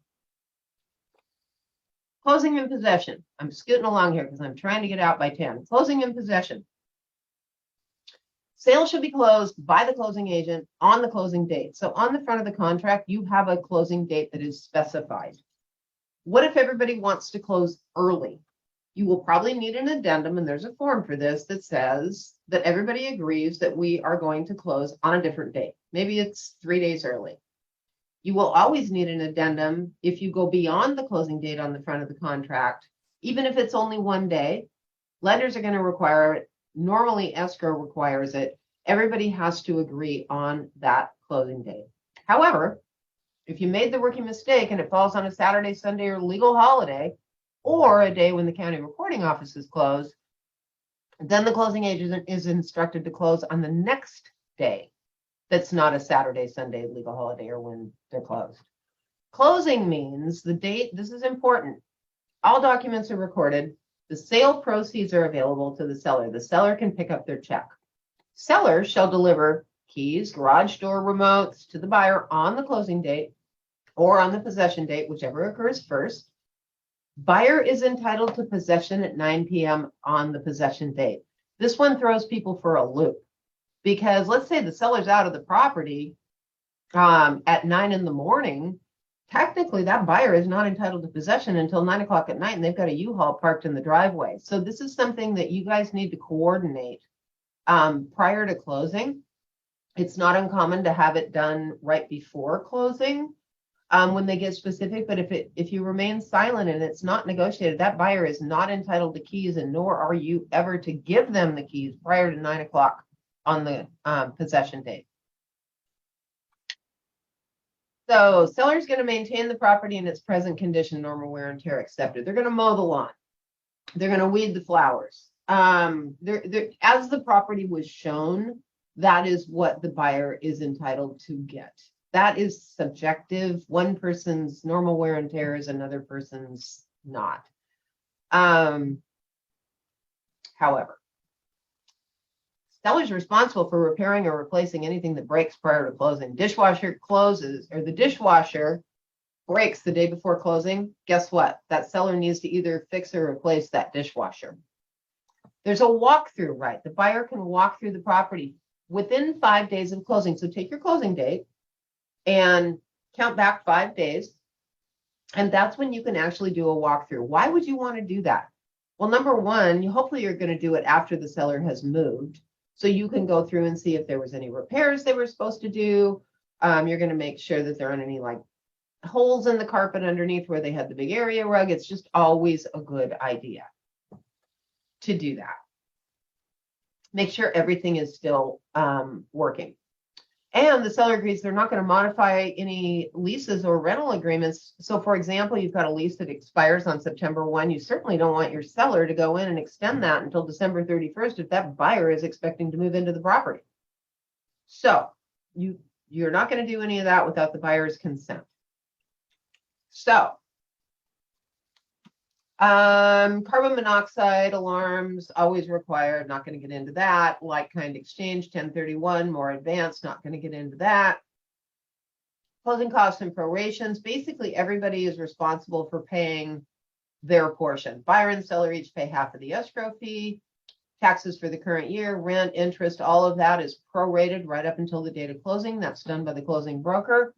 Speaker 1: Closing in possession. I'm scooting along here because I'm trying to get out by 10. Closing in possession. Sale should be closed by the closing agent on the closing date. So on the front of the contract, you have a closing date that is specified. What if everybody wants to close early? You will probably need an addendum, and there's a form for this that says that everybody agrees that we are going to close on a different date. Maybe it's 3 days early. You will always need an addendum if you go beyond the closing date on the front of the contract, even if it's only 1 day. Lenders are going to require it. Normally, escrow requires it. Everybody has to agree on that closing date. However, if you made the rookie mistake and it falls on a Saturday, Sunday, or legal holiday, or a day when the county recording office is closed, then the closing agent is instructed to close on the next day. That's not a Saturday, Sunday, legal holiday, or when they're closed. Closing means the date. This is important. All documents are recorded. The sale proceeds are available to the seller. The seller can pick up their check. Seller shall deliver keys, garage door remotes to the buyer on the closing date or on the possession date, whichever occurs first. Buyer is entitled to possession at 9 p.m. on the possession date. This one throws people for a loop because let's say the seller's out of the property at 9 in the morning. Technically, that buyer is not entitled to possession until 9 o'clock at night, and they've got a U-Haul parked in the driveway. So this is something that you guys need to coordinate prior to closing. It's not uncommon to have it done right before closing when they get specific, but if you remain silent and it's not negotiated, that buyer is not entitled to keys, and nor are you ever to give them the keys prior to 9 o'clock on the possession date. So seller's going to maintain the property in its present condition, normal wear and tear accepted. They're going to mow the lawn. They're going to weed the flowers. As the property was shown, that is what the buyer is entitled to get. That is subjective. One person's normal wear and tear is another person's not. However, seller's responsible for repairing or replacing anything that breaks prior to closing. Dishwasher closes, or the dishwasher breaks the day before closing. Guess what? That seller needs to either fix or replace that dishwasher. There's a walkthrough, right? The buyer can walk through the property within 5 days of closing. So take your closing date and count back 5 days. And that's when you can actually do a walkthrough. Why would you want to do that? Well, number one, hopefully you're going to do it after the seller has moved. So you can go through and see if there was any repairs they were supposed to do. You're going to make sure that there aren't any like holes in the carpet underneath where they had the big area rug. It's just always a good idea to do that. Make sure everything is still working. And the seller agrees they're not going to modify any leases or rental agreements. So for example, you've got a lease that expires on September 1. You certainly don't want your seller to go in and extend that until December 31st if that buyer is expecting to move into the property. So you're not going to do any of that without the buyer's consent. So carbon monoxide alarms always required, not going to get into that. Like-kind exchange, 1031, more advanced, not going to get into that. Closing costs and prorations, basically everybody is responsible for paying their portion. Buyer and seller each pay half of the escrow fee. Taxes for the current year, rent, interest, all of that is prorated right up until the date of closing. That's done by the closing broker.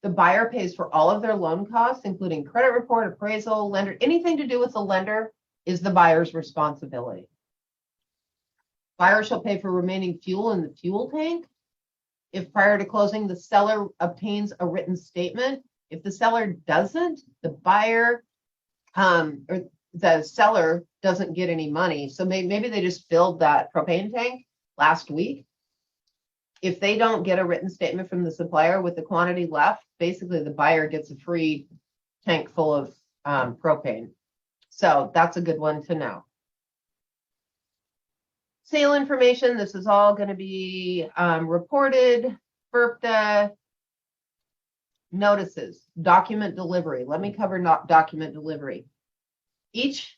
Speaker 1: The buyer pays for all of their loan costs, including credit report, appraisal, lender, anything to do with the lender is the buyer's responsibility. Buyer shall pay for remaining fuel in the fuel tank. If prior to closing, the seller obtains a written statement. If the seller doesn't, the buyer or the seller doesn't get any money. So maybe they just filled that propane tank last week. If they don't get a written statement from the supplier with the quantity left, basically the buyer gets a free tank full of propane. So that's a good one to know. Sale information, this is all going to be reported. FERPTA notices, document delivery. Let me cover document delivery. Each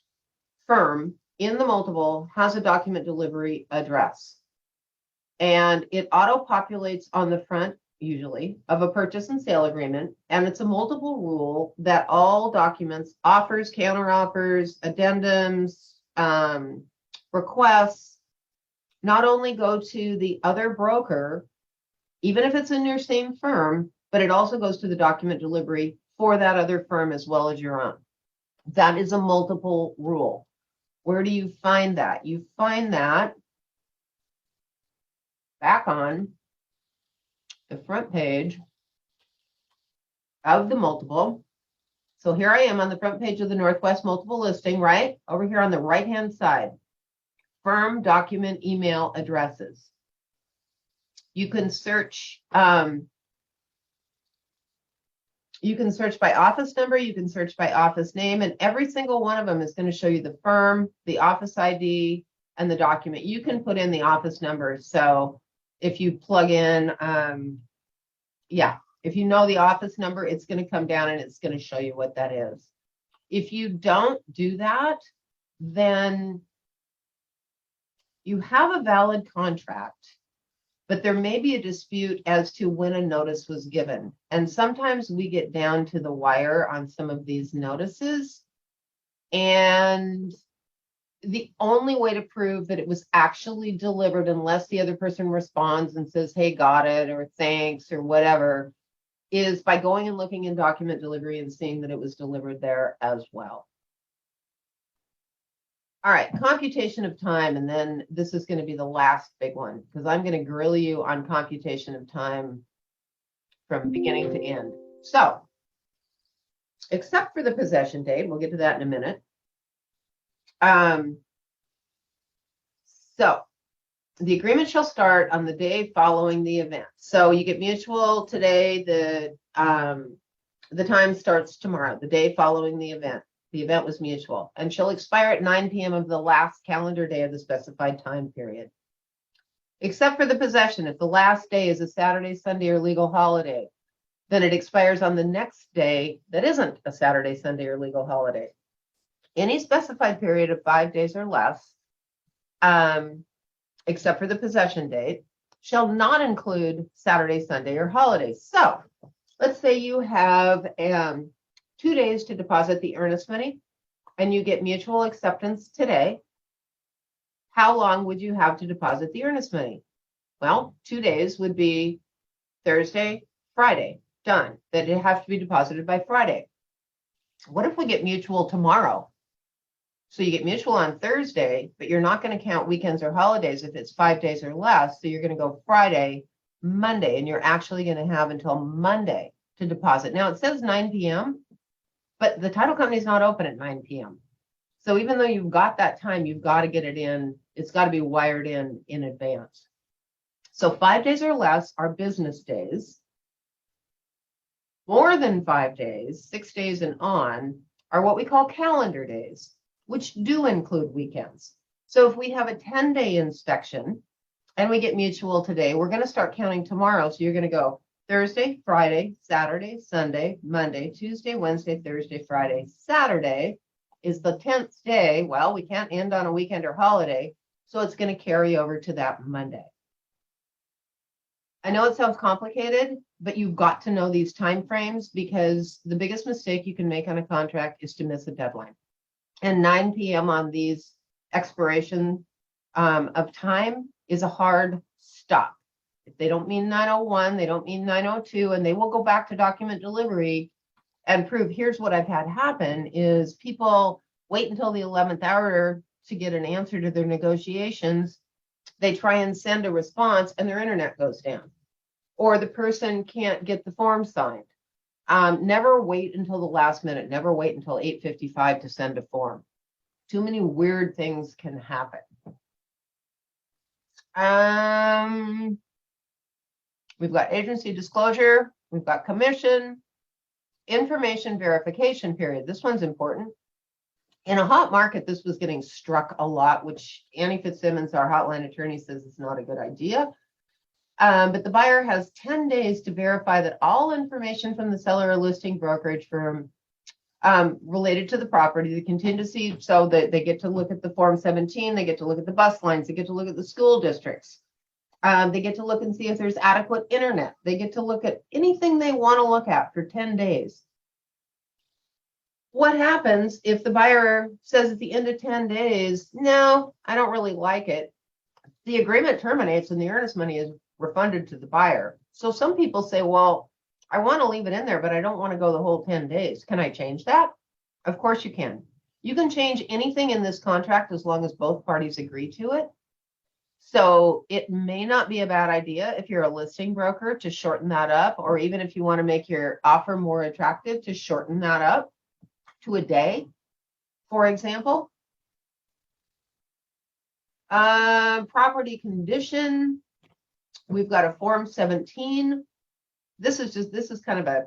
Speaker 1: firm in the multiple has a document delivery address. And it auto-populates on the front, usually, of a purchase and sale agreement. And it's a multiple rule that all documents, offers, counteroffers, addendums, requests, not only go to the other broker, even if it's in your same firm, but it also goes to the document delivery for that other firm as well as your own. That is a multiple rule. Where do you find that? You find that back on the front page of the multiple. So here I am on the front page of the Northwest multiple listing, right? Over here on the right-hand side, firm document email addresses. You can search by office number, you can search by office name, and every single one of them is going to show you the firm, the office ID, and the document. You can put in the office number. So if you plug in, if you know the office number, it's going to come down and it's going to show you what that is. If you don't do that, then you have a valid contract, but there may be a dispute as to when a notice was given. And sometimes we get down to the wire on some of these notices. And the only way to prove that it was actually delivered, unless the other person responds and says, hey, got it, or thanks, or whatever, is by going and looking in document delivery and seeing that it was delivered there as well. All right, computation of time, and then this is going to be the last big one, because I'm going to grill you on computation of time from beginning to end. So, except for the possession date, we'll get to that in a minute. So, the agreement shall start on the day following the event. So you get mutual today, the time starts tomorrow, the day following the event. The event was mutual and shall expire at 9 p.m. of the last calendar day of the specified time period. Except for the possession, if the last day is a Saturday, Sunday, or legal holiday, then it expires on the next day that isn't a Saturday, Sunday, or legal holiday. Any specified period of 5 days or less, except for the possession date, shall not include Saturday, Sunday, or holidays. So let's say you have 2 days to deposit the earnest money and you get mutual acceptance today. How long would you have to deposit the earnest money? Well, 2 days would be Thursday, Friday, done. That it has to be deposited by Friday. What if we get mutual tomorrow? So you get mutual on Thursday, but you're not going to count weekends or holidays if it's 5 days or less. So you're going to go Friday, Monday, and you're actually going to have until Monday to deposit. Now it says 9 p.m., but the title company is not open at 9 p.m. So even though you've got that time, you've got to get it in. It's got to be wired in advance. So 5 days or less are business days. More than 5 days, 6 days and on, are what we call calendar days, which do include weekends. So if we have a 10-day inspection and we get mutual today, we're going to start counting tomorrow. So you're going to go Thursday, Friday, Saturday, Sunday, Monday, Tuesday, Wednesday, Thursday, Friday, Saturday is the 10th day. Well, we can't end on a weekend or holiday, so it's going to carry over to that Monday. I know it sounds complicated, but you've got to know these time frames, because the biggest mistake you can make on a contract is to miss a deadline. And 9 p.m. on these expiration of time is a hard stop. If they don't mean 9:01, they don't mean 9:02, and they will go back to document delivery and prove. Here's what I've had happen is people wait until the 11th hour to get an answer to their negotiations. They try and send a response and their internet goes down, or the person can't get the form signed. Never wait until the last minute. Never wait until 8:55 to send a form. Too many weird things can happen. We've got agency disclosure. We've got commission, information verification period. This one's important. In a hot market, this was getting struck a lot, which Annie Fitzsimmons, our hotline attorney, says is not a good idea. But the buyer has 10 days to verify that all information from the seller or listing brokerage firm related to the property, the contingency, so that they get to look at the Form 17, they get to look at the bus lines, they get to look at the school districts. They get to look and see if there's adequate internet. They get to look at anything they want to look at for 10 days. What happens if the buyer says at the end of 10 days, no, I don't really like it? The agreement terminates and the earnest money is refunded to the buyer. So some people say, well, I want to leave it in there, but I don't want to go the whole 10 days. Can I change that? Of course you can. You can change anything in this contract as long as both parties agree to it. So it may not be a bad idea if you're a listing broker to shorten that up, or even if you want to make your offer more attractive, to shorten that up to a day, for example. Property condition. We've got a Form 17. This is kind of a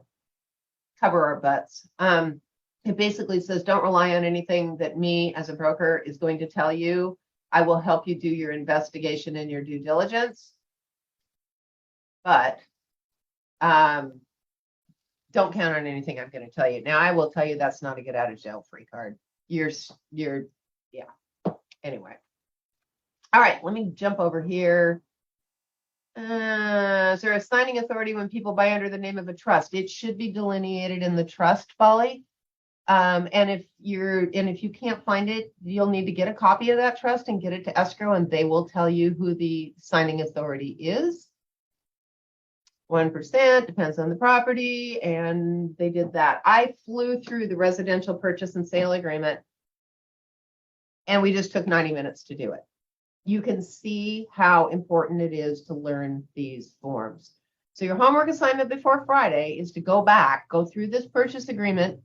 Speaker 1: cover our butts. It basically says, don't rely on anything that me as a broker is going to tell you. I will help you do your investigation and your due diligence. But don't count on anything I'm going to tell you. Now, I will tell you that's not a get out of jail free card. Yeah. Anyway. All right, let me jump over here. Is there a signing authority when people buy under the name of a trust? It should be delineated in the trust, Polly. And if you can't find it, you'll need to get a copy of that trust and get it to escrow, and they will tell you who the signing authority is. 1% depends on the property, and they did that. I flew through the residential purchase and sale agreement, and we just took 90 minutes to do it. You can see how important it is to learn these forms. So your homework assignment before Friday is to go back, go through this purchase agreement,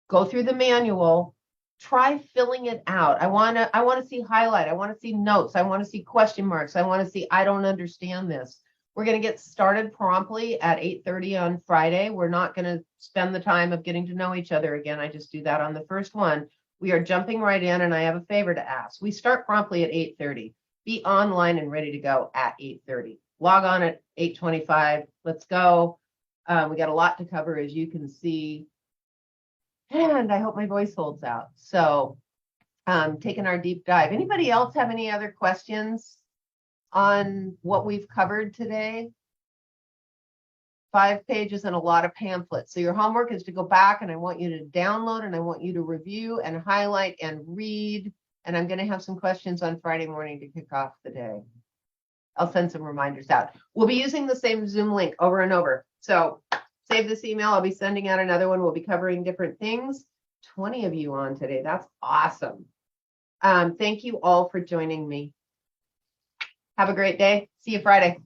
Speaker 1: go through the manual, try filling it out. I want to see highlight. I want to see notes. I want to see question marks. I want to see, I don't understand this. We're going to get started promptly at 8:30 on Friday. We're not going to spend the time of getting to know each other again. I just do that on the first one. We are jumping right in, and I have a favor to ask. We start promptly at 8:30. Be online and ready to go at 8:30. Log on at 8:25. Let's go. We got a lot to cover, as you can see. And I hope my voice holds out. So taking our deep dive. Anybody else have any other questions on what we've covered today? 5 pages and a lot of pamphlets. So your homework is to go back, and I want you to download, and I want you to review and highlight and read. And I'm going to have some questions on Friday morning to kick off the day. I'll send some reminders out. We'll be using the same Zoom link over and over. So save this email. I'll be sending out another one. We'll be covering different things. 20 of you on today. That's awesome. Thank you all for joining me. Have a great day. See you Friday.